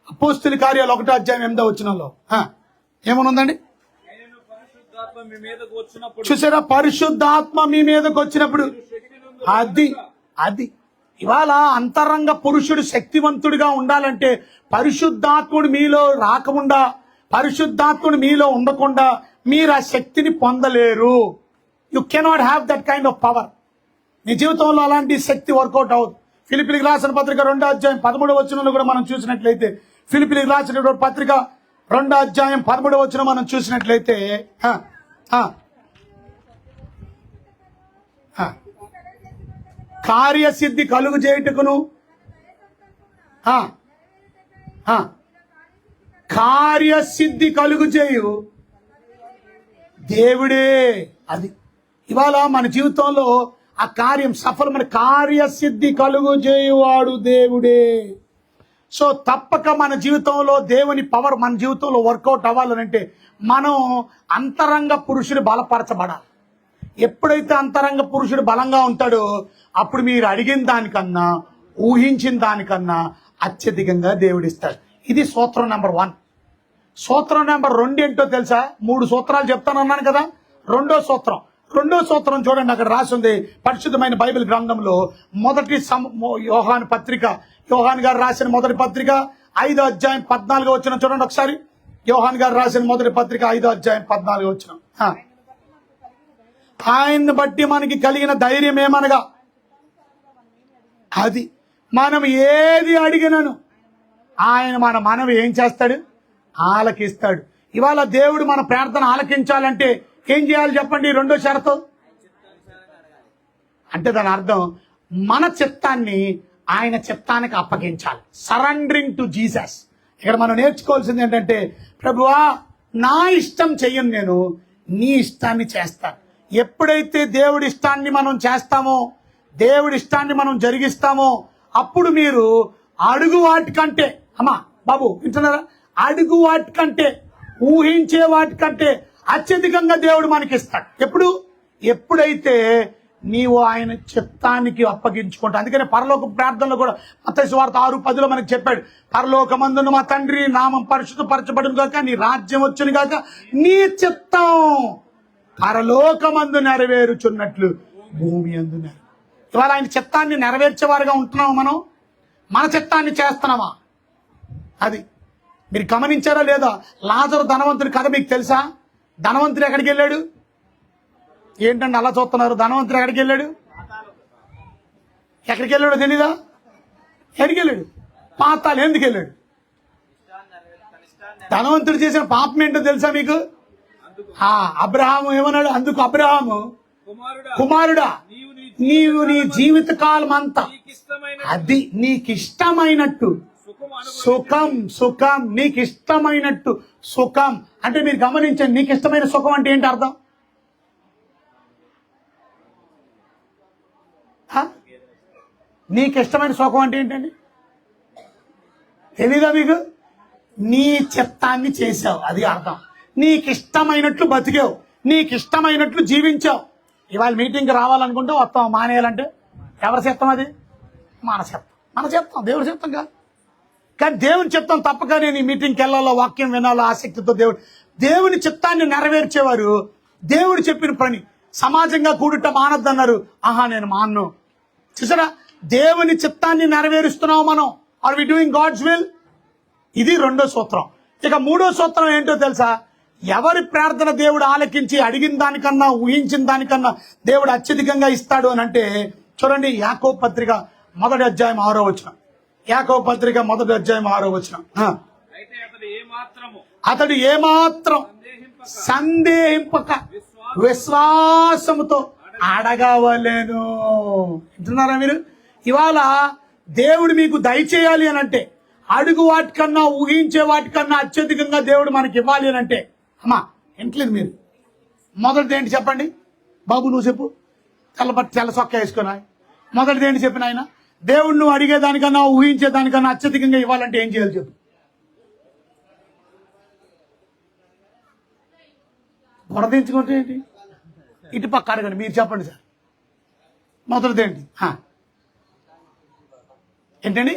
అపోస్తలుల కార్యాలు 1:8 ఏమనుందండి? చూసారా, పరిశుద్ధాత్మ మీ మీదకి వచ్చినప్పుడు అది ఇవాళ అంతరంగ పురుషుడు శక్తివంతుడిగా ఉండాలంటే పరిశుద్ధాత్ముడు మీలో రాకుండా, పరిశుద్ధాత్ముడు మీలో ఉండకుండా మీరు ఆ శక్తిని పొందలేరు. You cannot have that kind of power. నీ జీవితంలో అలాంటి శక్తి వర్కౌట్ అవుతుంది. ఫిలిప్పీలకు రాసిన పత్రిక 2:13 కూడా మనం చూసినట్లయితే, ఫిలిప్పీలకు రాసినటువంటి పత్రిక 2:13 మనం చూసినట్లయితే కార్యసిద్ధి కలుగు చేయుటకును కార్యసిద్ధి కలుగు చేయు దేవుడే. అది ఇవాళ మన జీవితంలో ఆ కార్యం సఫలమైన కార్యసిద్ధి కలుగు చేయువాడు దేవుడే. సో తప్పక మన జీవితంలో దేవుని పవర్ మన జీవితంలో వర్కౌట్ అవ్వాలనంటే మనం అంతరంగ పురుషుడు బలపరచబడాలి. ఎప్పుడైతే అంతరంగ పురుషుడు బలంగా ఉంటాడో అప్పుడు మీరు అడిగిన దానికన్నా ఊహించిన దానికన్నా అత్యధికంగా దేవుడిస్తాడు. ఇది సూత్రం నెంబర్ 1. సూత్రం నెంబర్ 2 ఏంటో తెలుసా? 3 సూత్రాలు చెప్తానన్నాను కదా. రెండో సూత్రం చూడండి, అక్కడ రాసింది పరిశుద్ధమైన బైబిల్ గ్రంథంలో మొదటి యోహాను గారు రాసిన మొదటి పత్రిక 5:14 చూడండి ఒకసారి. యోహాను గారు రాసిన మొదటి పత్రిక 5:14 ఆయన్ని బట్టి మనకి కలిగిన ధైర్యం ఏమనగా, అది మనం ఏది అడిగినను ఆయన మన మనవి ఏం చేస్తాడు? ఆలకిస్తాడు. ఇవాళ దేవుడు మన ప్రార్థన ఆలకించాలంటే ఏం చేయాలి చెప్పండి? 2వ షరతు అంటే దాని అర్థం మన చిత్తాన్ని ఆయన చిత్తానికి అప్పగించాలి. Surrendering to Jesus. ఇక్కడ మనం నేర్చుకోవాల్సింది ఏంటంటే, ప్రభువా నా ఇష్టం చెయ్యను, నేను నీ ఇష్టాన్ని చేస్తాను. ఎప్పుడైతే దేవుడి ఇష్టాన్ని మనం చేస్తామో, దేవుడి ఇష్టాన్ని మనం జరిగిస్తామో, అప్పుడు మీరు అడుగు వాటికంటే, అమ్మా బాబు వింటున్నారా, అడుగు వాటికంటే ఊహించే వాటికంటే అత్యధికంగా దేవుడు మనకిస్తాడు. ఎప్పుడైతే నీవు ఆయన చిత్తానికి అప్పగించుకుంటా. అందుకనే పరలోక ప్రార్థనలో కూడా మత్తయి సువార్త 6:10 మనకు చెప్పాడు, పరలోకమందున్న మా తండ్రి నామం పరిశుద్ధపరచబడును గాక, నీ రాజ్యం వచ్చును గాక, నీ చిత్తం పరలోకమందు నెరవేరుచున్నట్లు భూమి అందు నెరవేరు. ఇవాళ ఆయన చిత్తాన్ని నెరవేర్చేవారుగా ఉంటున్నామా? మనం మన చిత్తాన్ని చేస్తున్నామా? అది మీరు గమనించారా లేదా? లాజరు ధనవంతుడి కథ మీకు తెలుసా? ధనవంతుడు ఎక్కడికి వెళ్ళాడు? ఏంటంటే అలా చూస్తున్నారు? ధనవంతుడు ఎక్కడికి వెళ్ళాడు? ఎక్కడికి వెళ్ళాడో తెలీదా? ఎక్కడికి వెళ్ళాడు? పాతాళం. ఎందుకు వెళ్ళాడు? ధనవంతుడు చేసిన పాపం ఏంటో తెలుసా మీకు? అబ్రహాము ఏమన్నాడు? అందుకు అబ్రహాము, కుమారుడా నీవు నీ జీవిత కాలం అంతా అది నీకు ఇష్టమైనట్టు సుఖం నీకు ఇష్టమైనట్టు సుఖం అంటే మీరు గమనించండి, నీకు ఇష్టమైన సుఖం అంటే ఏంటి అర్థం? నీకు ఇష్టమైన సుఖం అంటే ఏంటండి? తెలీదా మీకు? నీ చిత్తాన్ని చేసావు, అది అర్థం. నీకు ఇష్టమైనట్లు బతికావు, నీకు ఇష్టమైనట్లు జీవించావు. ఇవాళ మీటింగ్కి రావాలనుకుంటే వస్తాం, మానేయాలంటే ఎవరి చిత్తం అది? మన చిత్తం. మన చిత్తం దేవుడి చిత్తం కాదు. కానీ దేవుని చిత్తం తప్పక నేను ఈ మీటింగ్కి వెళ్ళాలో, వాక్యం వినాలో ఆసక్తితో దేవుని చిత్తాన్ని నెరవేర్చేవారు. దేవుడు చెప్పిన పని సమాజంగా కూడుట మానద్దన్నారు. ఆహా, నేను మాన్ను. చూసారా, దేవుని చిత్తాన్ని నెరవేరుస్తున్నావు మనం. Are we doing God's will? ఇది రెండో సూత్రం. ఇక మూడో సూత్రం ఏంటో తెలుసా? ఎవరి ప్రార్థన దేవుడు ఆలకించి అడిగిన దానికన్నా, ఊహించిన దానికన్నా దేవుడు అత్యధికంగా ఇస్తాడు అని అంటే, చూడండి, యాకోబు పత్రిక 1వ అధ్యాయం 6వ వచనం. యాకోబు పత్రిక 1వ అధ్యాయం 6వ వచనం. అతడు ఏమాత్రం సందేహింపక విశ్వాసముతో అడగవలెను. వింటున్నారా మీరు? ఇవాళ దేవుడు మీకు దయచేయాలి అని అంటే, అడుగు వాటికన్నా, ఊహించే వాటికన్నా అత్యధికంగా దేవుడు మనకి ఇవ్వాలి అని అంటే, అమ్మా ఇంట్లేదు మీరు. మొదటిది ఏంటి చెప్పండి బాబు, నువ్వు చెప్పు. తెల్ల సొక్క వేసుకున్నా. మొదటిది ఏంటి చెప్పిన ఆయన? దేవుడు నువ్వు అడిగేదానికన్నా, ఊహించేదానికన్నా అత్యధికంగా ఇవ్వాలంటే ఏం చేయాలి చెప్పు. బురదించుకుంటే ఏంటి? ఇటు పక్క అడగండి, మీరు చెప్పండి సార్. మొదటిది ఏంటి? ఏంటండి?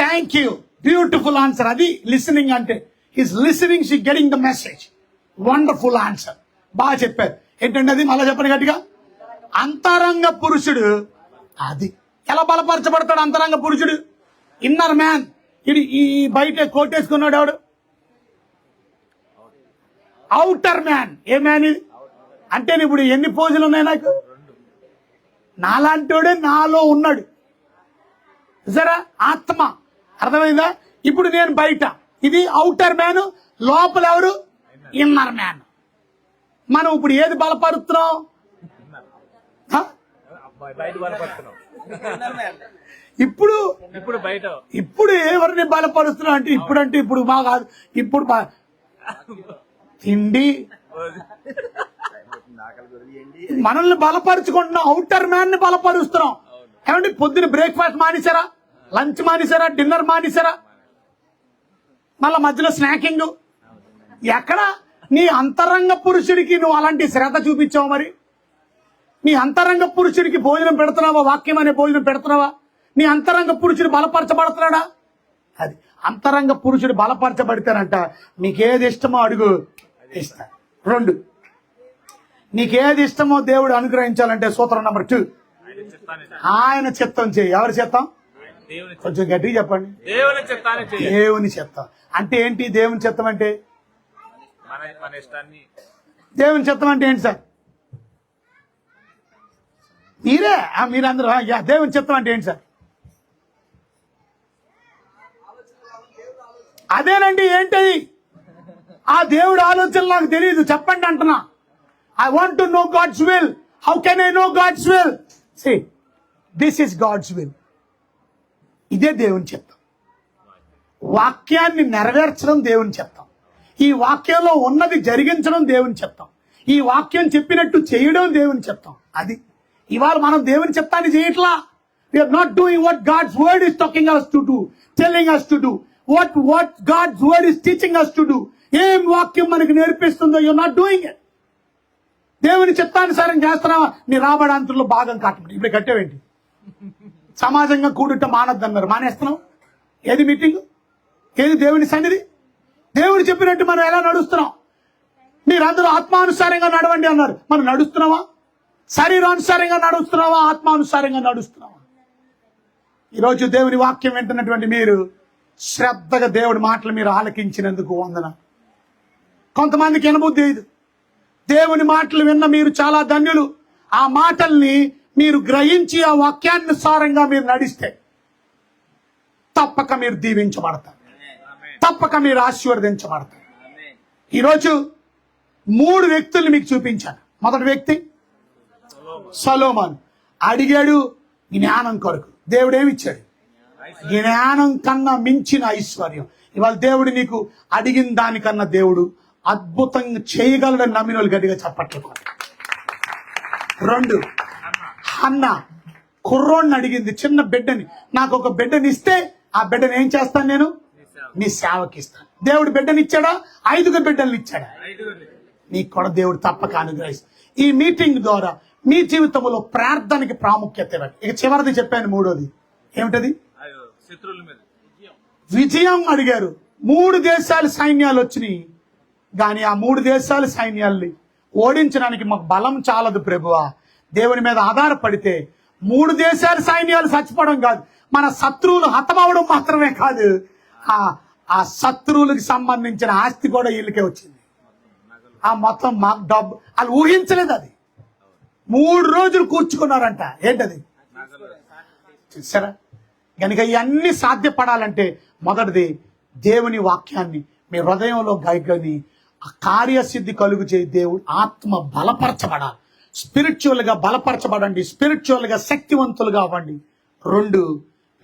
Thank you. Beautiful answer. అది లిసనింగ్ అంటే. Is listening, she getting the message. Wonderful answer. బాగా చెప్పారు. ఏంటండి అది? మళ్ళీ చెప్పండి గట్టిగా. అంతరంగ పురుషుడు. అది ఎలా బలపరచబడతాడు అంతరంగ పురుషుడు? Inner man. ఇది ఈ బయట కోటేసుకున్నాడు ఎవడు? Outer man. ఏ మ్యాన్ ఇది అంటే? ఇప్పుడు ఎన్ని పోజులు ఉన్నాయి నాకు? నాలాంటోడే నాలో ఉన్నాడు. సరే, ఆత్మ. అర్థమైందా? ఇప్పుడు నేను బయట, ఇది అవుటర్ మ్యాన్. లోపల ఎవరు? Inner man. మనం ఇప్పుడు ఏది బలపరుస్తున్నాం? ఇప్పుడు ఎవరిని బలపరుస్తున్నాం అంటే, ఇప్పుడు మా కాదు, ఇప్పుడు తిండి మనల్ని బలపరుచుకుంటున్నాం. అవుటర్ మ్యాన్ ని బలపరుస్తున్నాం. ఏమంటే పొద్దున బ్రేక్ఫాస్ట్ మానేశారా? లంచ్ మానేశారా? డిన్నర్ మానేశారా? మళ్ళా మధ్యలో స్నాకింగ్. ఎక్కడ నీ అంతరంగ పురుషుడికి నువ్వు అలాంటి శ్రద్ధ చూపించావు? మరి నీ అంతరంగ పురుషుడికి భోజనం పెడుతున్నావా? వాక్యం అనే భోజనం పెడుతున్నావా? నీ అంతరంగ పురుషుడు బలపరచబడుతున్నాడా? అది అంతరంగ పురుషుడు బలపరచబడితేనంట నీకేది ఇష్టమో అడుగు, ఇస్తా. 2, నీకేది ఇష్టమో దేవుడు అనుగ్రహించాలంటే సూత్రం నెంబర్ 2, ఆయన చిత్తం చేయి. ఎవరి చిత్తం? కొంచెం గట్టిగా చెప్పండి. దేవుని చిత్తం అంటే ఏంటి? దేవుని చిత్తం అంటే దేవుని చిత్తం అంటే ఏంటి సార్? మీరందరూ దేవుని చిత్తం అంటే ఏంటి సార్? అదేనండి. ఏంటది? ఆ దేవుడు ఆలోచనలు నాకు తెలియదు, చెప్పండి అంటున్నా. I want to know God's will. How can I know God's will? See, this is God's will. ఇదే దేవుని చిత్తం. వాక్యాన్ని నెరవేర్చడం దేవుని చిత్తం. ఈ వాక్యంలో ఉన్నది జరిగించడం దేవుని చిత్తం. ఈ వాక్యం చెప్పినట్టు చేయడం దేవుని చిత్తం. అది ఇవాళ మనం దేవుని చిత్తాన్ని చేయట్లా. We are not doing what God's word is talking us to do, telling us to do. What God's word is teaching us to do. ఏం వాక్యం మనకి నేర్పిస్తుందో you're not doing it. దేవుని చిత్తానుసారం చేస్తున్నావా? నీ రాబడాంతుల్లో భాగం కట్టబడి ఇప్పుడు కట్టేవేంటి? సమాజంగా కూడుట మానద్దన్నారు, మానేస్తున్నావు. ఏది మీటింగ్? ఏది దేవుని సన్నిధి? దేవుడు చెప్పినట్టు మనం ఎలా నడుస్తున్నాం? మీరందరూ ఆత్మానుసారంగా నడవండి అన్నారు, మనం నడుస్తున్నావా? శరీరానుసారంగా నడుస్తున్నావా? ఆత్మానుసారంగా నడుస్తున్నావా? ఈరోజు దేవుని వాక్యం వింటున్నటువంటి మీరు శ్రద్ధగా దేవుడి మాటలు మీరు ఆలకించినందుకు వందన. కొంతమందికి వినబుద్ధి లేదు. దేవుని మాటలు విన్న మీరు చాలా ధన్యులు. ఆ మాటల్ని మీరు గ్రహించి ఆ వాక్యానుసారంగా మీరు నడిస్తే తప్పక మీరు దీవించబడతారు, తప్పక మీరు ఆశీర్వదించబడతారు. ఈరోజు 3 వ్యక్తుల్ని మీకు చూపించాను. మొదటి వ్యక్తి సొలొమోను. అడిగాడు జ్ఞానం కొరకు, దేవుడు ఏమిచ్చాడు? జ్ఞానం కన్నా మించిన ఐశ్వర్యం. ఇవాళ దేవుడు నీకు అడిగిన దానికన్నా దేవుడు అద్భుతంగా చేయగలడని నమ్మిన వాళ్ళు గట్టిగా చప్పట్లు. 2, హన్నా కుర్రోడిని అడిగింది, చిన్న బిడ్డని. నాకు ఒక బిడ్డని ఇస్తే ఆ బిడ్డని ఏం చేస్తాను నేను? మీ సేవకి ఇస్తాను. దేవుడు బిడ్డనిచ్చాడా? 5 బిడ్డల్ని ఇచ్చాడా? నీకు కూడా దేవుడు తప్పక అనుగ్రహిస్తాడు. ఈ మీటింగ్ ద్వారా మీ జీవితంలో ప్రార్థనకి ప్రాముఖ్యత ఇవ్వండి. ఇక చివరిది చెప్పాను, 3వది ఏమిటది? శత్రువుల మీద విజయం అడిగారు. 3 దేశాల సైన్యాలు వచ్చినాయి, కానీ ఆ 3 దేశాల సైన్యాల్ని ఓడించడానికి మాకు బలం చాలదు ప్రభువా. దేవుని మీద ఆధారపడితే 3 దేశాల సైన్యాలు చచ్చిపోవడం కాదు, మన శత్రువులు హతమవడం మాత్రమే కాదు, ఆ శత్రువులకు సంబంధించిన ఆస్తి కూడా వీళ్ళకే వచ్చింది. ఆ మొత్తం మా డబ్బు వాళ్ళు ఊహించలేదు. అది 3 రోజులు కూర్చుకున్నారంట. ఏంటది? చూసారా? కనుక ఇవన్నీ సాధ్యపడాలంటే మొదటిది దేవుని వాక్యాన్ని మీ హృదయంలో గైకొని ఆ కార్యసిద్ధి కలుగు చేయి. దేవుడు ఆత్మ బలపరచబడాలి. స్పిరిచువల్ గా బలపరచబడండి, స్పిరిచువల్ గా శక్తివంతులుగా అవ్వండి. 2,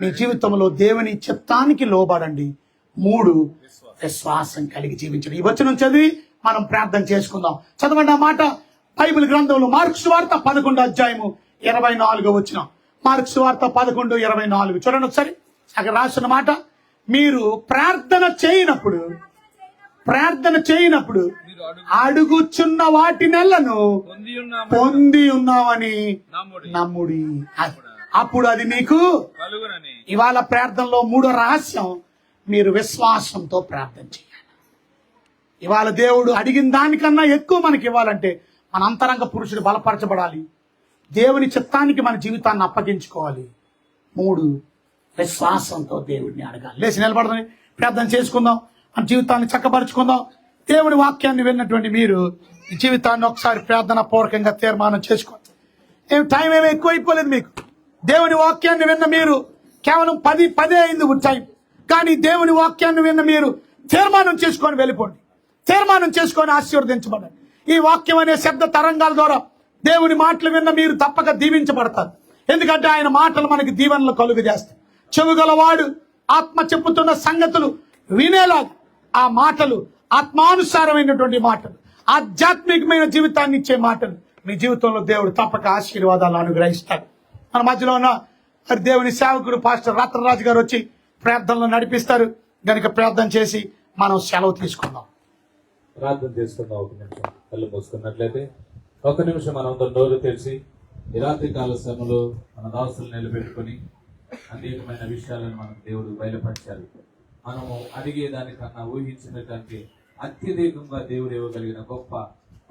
మీ జీవితంలో దేవుని చిత్తానికి లోబడండి. 3, విశ్వాసం కలిగి జీవించండి. ఈ వచనం చదివి మనం ప్రార్థన చేసుకుందాం. చదవండి ఆ మాట. బైబిల్ గ్రంథంలో మార్కు సువార్త 11:24 మార్కు సువార్త 11:24 చూడండి ఒకసారి. అక్కడ రాసిన మాట, మీరు ప్రార్థన చేయనప్పుడు అడుగుచున్న వాటినెల్లను పొంది ఉన్నామని నమ్ముడి, అప్పుడు అది మీకు కలుగునని. ఇవాళ ప్రార్థనలో 3వ రహస్యం, మీరు విశ్వాసంతో ప్రార్థన చేయాలి. ఇవాళ దేవుడు అడిగిన దానికన్నా ఎక్కువ మనకి ఇవ్వాలంటే మన అంతరంగ పురుషుడు బలపరచబడాలి. దేవుని చిత్తానికి మన జీవితాన్ని అప్పగించుకోవాలి. 3, విశ్వాసంతో దేవుడిని అడగాలి. లేచి నిలబడదని ప్రార్థన చేసుకుందాం. మన జీవితాన్ని చక్కపరుచుకుందాం. దేవుని వాక్యాన్ని విన్నటువంటి మీరు ఈ జీవితాన్ని ఒకసారి ప్రార్థన పూర్వకంగా తీర్మానం చేసుకోండి. టైం ఏమీ ఎక్కువైపోలేదు మీకు. దేవుని వాక్యాన్ని విన్న మీరు కేవలం 10 అయింది టైం, కానీ దేవుని వాక్యాన్ని విన్న మీరు తీర్మానం చేసుకొని వెళ్ళిపోండి. తీర్మానం చేసుకొని ఆశీర్వదించబడండి. ఈ వాక్యం అనే శబ్ద తరంగాల ద్వారా దేవుని మాటలు విన్న మీరు తప్పక దీవించబడతారు. ఎందుకంటే ఆయన మాటలు మనకి దీవెనలు కలుగు చేస్తాయి. చెవుగలవాడు ఆత్మ చెప్పుతున్న సంగతులు వినేలాగా ఆ మాటలు ఆత్మానుసారమైనటువంటి మాటలు, ఆధ్యాత్మికమైన జీవితాన్ని ఇచ్చే మాటలు మీ జీవితంలో దేవుడు తప్పక ఆశీర్వాదాలు అనుగ్రహిస్తాడు. మన మధ్యలో ఉన్న మరి దేవుని సేవకుడు పాస్టర్ రత్నరాజు గారు వచ్చి ప్రార్థనలు నడిపిస్తారు. గనుక ప్రార్థన చేసి మనం సెలవు తీసుకుందాం. ప్రార్థన చేసుకుందాం. 1 నిమిషం కళ్ళు మూసుకున్నట్లయితే 1 నిమిషం మనందరం నోరు తెరిచి ఈ రాత్రి కాల సమయంలో మన దాసులు నిలబెట్టుకుని అనేకమైన విషయాలను మనకు దేవుడు బయలుపరిచారు. మనము అడిగేదానికన్నా ఊహించినటువంటి అత్యధికంగా దేవుడు ఇవ్వగలిగిన గొప్ప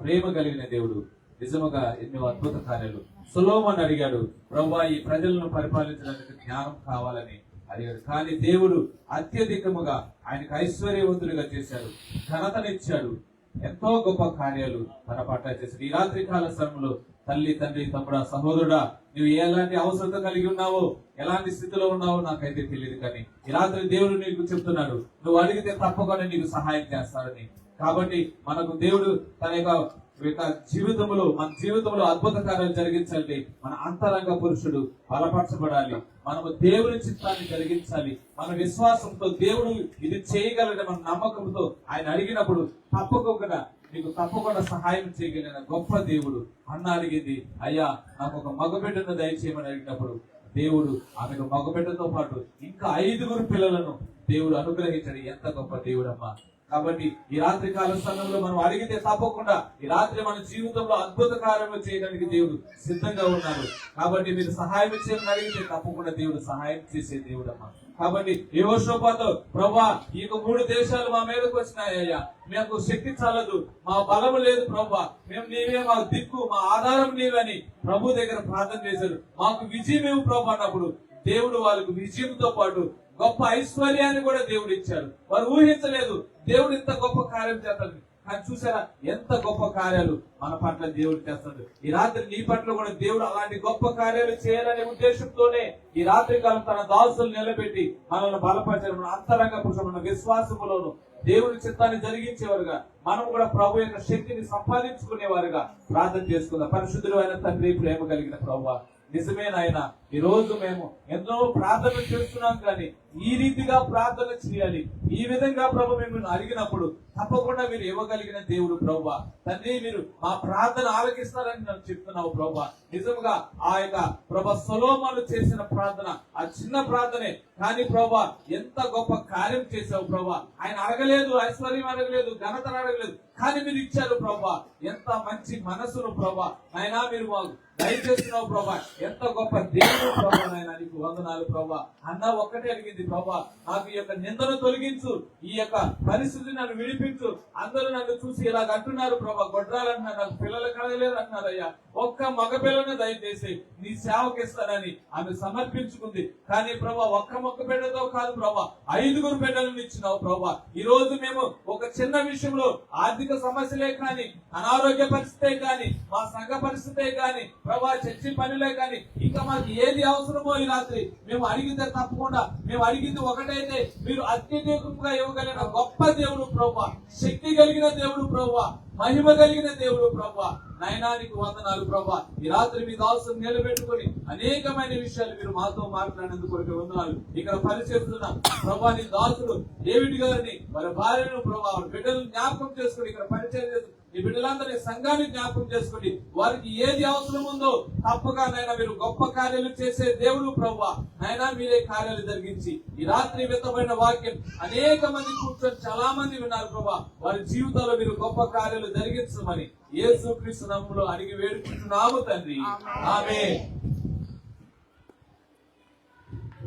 ప్రేమ కలిగిన దేవుడు. నిజముగా ఎన్నో అద్భుత కార్యాలు. సొలొమోను అడిగాడు, ప్రభువా ఈ ప్రజలను పరిపాలించడానికి జ్ఞానం కావాలని అడిగాడు. కానీ దేవుడు అత్యధికముగా ఆయనకు ఐశ్వర్యవంతుడిగా చేశాడు, ఘనతనిచ్చాడు, ఎంతో గొప్ప కార్యాలు తన పట్ల చేశాడు. ఈ రాత్రి కాల సమయంలో తల్లి, తండ్రి, తమ్ముడా, సహోదరుడా, నువ్వు ఎలాంటి అవసరత కలిగి ఉన్నావో, ఎలాంటి స్థితిలో ఉన్నావో నాకైతే తెలియదు, కానీ ఈ రాత్రి దేవుడు నీకు చెప్తున్నాడు, నువ్వు అడిగితే తప్పకుండా నీకు సహాయం చేస్తాడని. కాబట్టి మనకు దేవుడు తన యొక్క జీవితంలో, మన జీవితంలో అద్భుత కార్యాలు జరిగించాలి. మన అంతరంగ పురుషుడు బలపరచబడాలి. మనము దేవుని చిత్తాన్ని జరిగించాలి. మన విశ్వాసంతో దేవుడు ఇది చేయగలడని మన నమ్మకంతో ఆయన అడిగినప్పుడు తప్పకుండా సహాయం చేయగలిగిన గొప్ప దేవుడు. అన్న అడిగింది, అయ్యా నాకు ఒక మగబిడ్డను దయచేయమని అడిగినప్పుడు దేవుడు ఆమెకు మగబిడ్డతో పాటు ఇంకా 5 పిల్లలను దేవుడు అనుగ్రహించాడు. ఎంత గొప్ప దేవుడమ్మా. కాబట్టి ఈ రాత్రి కాల సమయంలో మనం అడిగితే తప్పకుండా ఈ రాత్రి మన జీవితంలో అద్భుత కార్యములు చేయడానికి దేవుడు సిద్ధంగా ఉన్నారు. కాబట్టి మీరు సహాయం చేయమని అడిగితే తప్పకుండా దేవుడు సహాయం చేసే దేవుడమ్మా. కాబట్టి యెహోషాపాతు, ప్రభువా ఈ 3 దేశాలు మా మీదకి వచ్చినాయ్యా, మాకు శక్తి చాలదు, మా బలము లేదు ప్రభువా, మేము నీవే మా దిక్కు, మా ఆధారం నీవని ప్రభు దగ్గర ప్రార్థన చేశారు. మాకు విజయం ఇవ్వు ప్రభు అన్నప్పుడు దేవుడు వాళ్ళకు విజయంతో పాటు గొప్ప ఐశ్వర్యాన్ని కూడా దేవుడు ఇచ్చాడు. వారు ఊహించలేదు దేవుడు ఇంత గొప్ప కార్యం చేస్తాడు. కానీ చూసారా ఎంత గొప్ప కార్యాలు మన పట్ల దేవుడు చేస్తాడు. ఈ రాత్రి నీ పట్ల కూడా దేవుడు అలాంటి గొప్ప కార్యాలు చేయాలనే ఉద్దేశంతోనే ఈ రాత్రి కాలం తన దాసులు నిలబెట్టి మనల్ని బలపరిచారు. మన అంతరంగ పురుషులు, మన విశ్వాసములోను దేవుని చిత్తాన్ని జరిగించేవారుగా, మనం కూడా ప్రభు యొక్క శక్తిని సంపాదించుకునేవారుగా ప్రార్థన చేసుకుందాం. పరిశుద్ధుడు అయిన తండ్రి, ప్రేమ కలిగిన ప్రభువా, నిజమే నాయన. ఈ రోజు మేము ఎన్నో ప్రార్థనలు చేస్తున్నాం, కానీ ఈ రీతిగా ప్రార్థన చేయాలి, ఈ విధంగా ప్రభు మేము అడిగినప్పుడు తప్పకుండా మీరు ఇవ్వగలిగిన దేవుడు ప్రభా. తండ్రి, మీరు మా ప్రార్థన ఆలకిస్తారని నాకు చెప్తున్నావు ప్రభా. నిజంగా ఆ యొక్క ప్రభా సొలొమోను చేసిన ప్రార్థన ఆ చిన్న ప్రార్థనే, కానీ ప్రభా ఎంత గొప్ప కార్యం చేశావు ప్రభా. ఆయన అడగలేదు, ఐశ్వర్యం అడగలేదు, ఘనతను అడగలేదు, కానీ మీరు ఇచ్చారు ప్రభా. ఎంత మంచి మనసును ప్రభా ఆయన మీరు మాకు దయచేస్తున్నావు ప్రభా. ఎంత గొప్ప దేవుడు ప్రభా నాయన, నీకు వందనాలు ప్రభా. అన్న ఒక్కటే అడిగింది ప్రభా, నాకు ఈ యొక్క నిందను తొలగించు, ఈ యొక్క పరిస్థితి నన్ను విడిపించు. అందరూ నన్ను చూసి ఇలాగ అంటున్నారు ప్రభా, గొడ్రాలన్నా నాకు పిల్లలు కలగలేదు అంటున్నారయ్యా, ఒక్క మగ పిల్లను దయచేసి నీ సేవకి ఇస్తానని ఆమె సమర్పించుకుంది. కానీ ప్రభా ఒక్క బిడ్డతో కాదు ప్రభా, 5 బిడ్డలను ఇచ్చినావు ప్రభా. ఈ రోజు మేము ఒక చిన్న విషయంలో ఆర్థిక సమస్యలే కానీ, అనారోగ్య పరిస్థితే కానీ, మా సంఘ పరిస్థితే కానీ ప్రభా, చర్చి పనులే కానీ, ఇంకా మాకు ఏది అవసరమో ఈ రాత్రి మేము అడిగితే తప్పకుండా మేము అడిగింది ఒకటైతే మీరు అత్యధికంగా ఇవ్వగలిగిన గొప్ప దేవుడు ప్రభా, శక్తి కలిగిన దేవుడు ప్రభా, మహిమ కలిగిన దేవుడు ప్రభా. నయనానికి వందనాలు ప్రభా. ఈ రాత్రి మీ దాసును నిలబెట్టుకుని అనేకమైన విషయాలు మీరు మాతో మాట్లాడినందుకు వందనాలు. ఇక్కడ పనిచేస్తున్న ప్రభా నీ దాసుడు డేవిడ్ గారిని, వారి భార్యను ప్రభా, వారి బిడ్డలను జ్ఞాపకం చేసుకుని ఇక్కడ పరిచయం ఈ బిడ్డలందరినీ సంఘాన్ని జ్ఞాపకం చేసుకోండి. వారికి ఏది అవసరం ఉందో తప్పగా నైనా మీరు గొప్ప కార్యాలు చేసే దేవుడు ప్రభా. నైనా మీరే కార్యాలు జరిగించి ఈ రాత్రి విత్తమైన వాక్యం అనేక మంది కూర్చొని చాలా మంది విన్నారు ప్రభా. వారి జీవితంలో మీరు గొప్ప కార్యాలు జరిగించమని యేసుక్రీస్తు నామములో అడిగి వేడుకుంటున్నాము తండ్రి, ఆమేన్.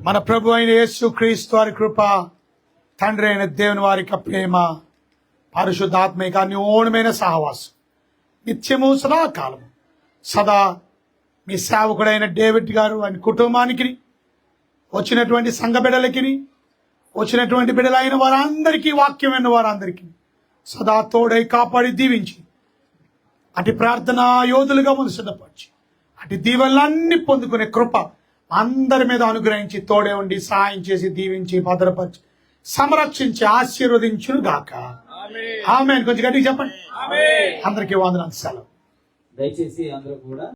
మన ప్రభు అయిన యేసుక్రీస్తు వారి కృప, తండ్రి అయిన దేవుని వారి యొక్క ప్రేమ, పరిశుద్ధాత్మిక అన్యోన్యమైన సహవాసం నిత్యము సదాకాలము సదా మీ సేవకుడైన డేవిడ్ గారు ఆయన కుటుంబానికి, వచ్చినటువంటి సంఘ బిడ్డలకి, వచ్చినటువంటి బిడ్డలైన వారందరికీ, వాక్యం విన్న వారందరికీ సదా తోడై కాపాడి దీవించి అటు ప్రార్థనా యోధులుగా మనం సిద్ధపరిచి అటు దీవెనలన్నీ పొందుకునే కృప అందరి మీద అనుగ్రహించి తోడే ఉండి సహాయం చేసి దీవించి భద్రపరిచి సంరక్షించి ఆశీర్వదించును గాక. ఆమేన్. కొంచెం గట్టిగా చెప్పండి. అందరికీ వందనాలు. సెలవు. దయచేసి అందరూ కూడా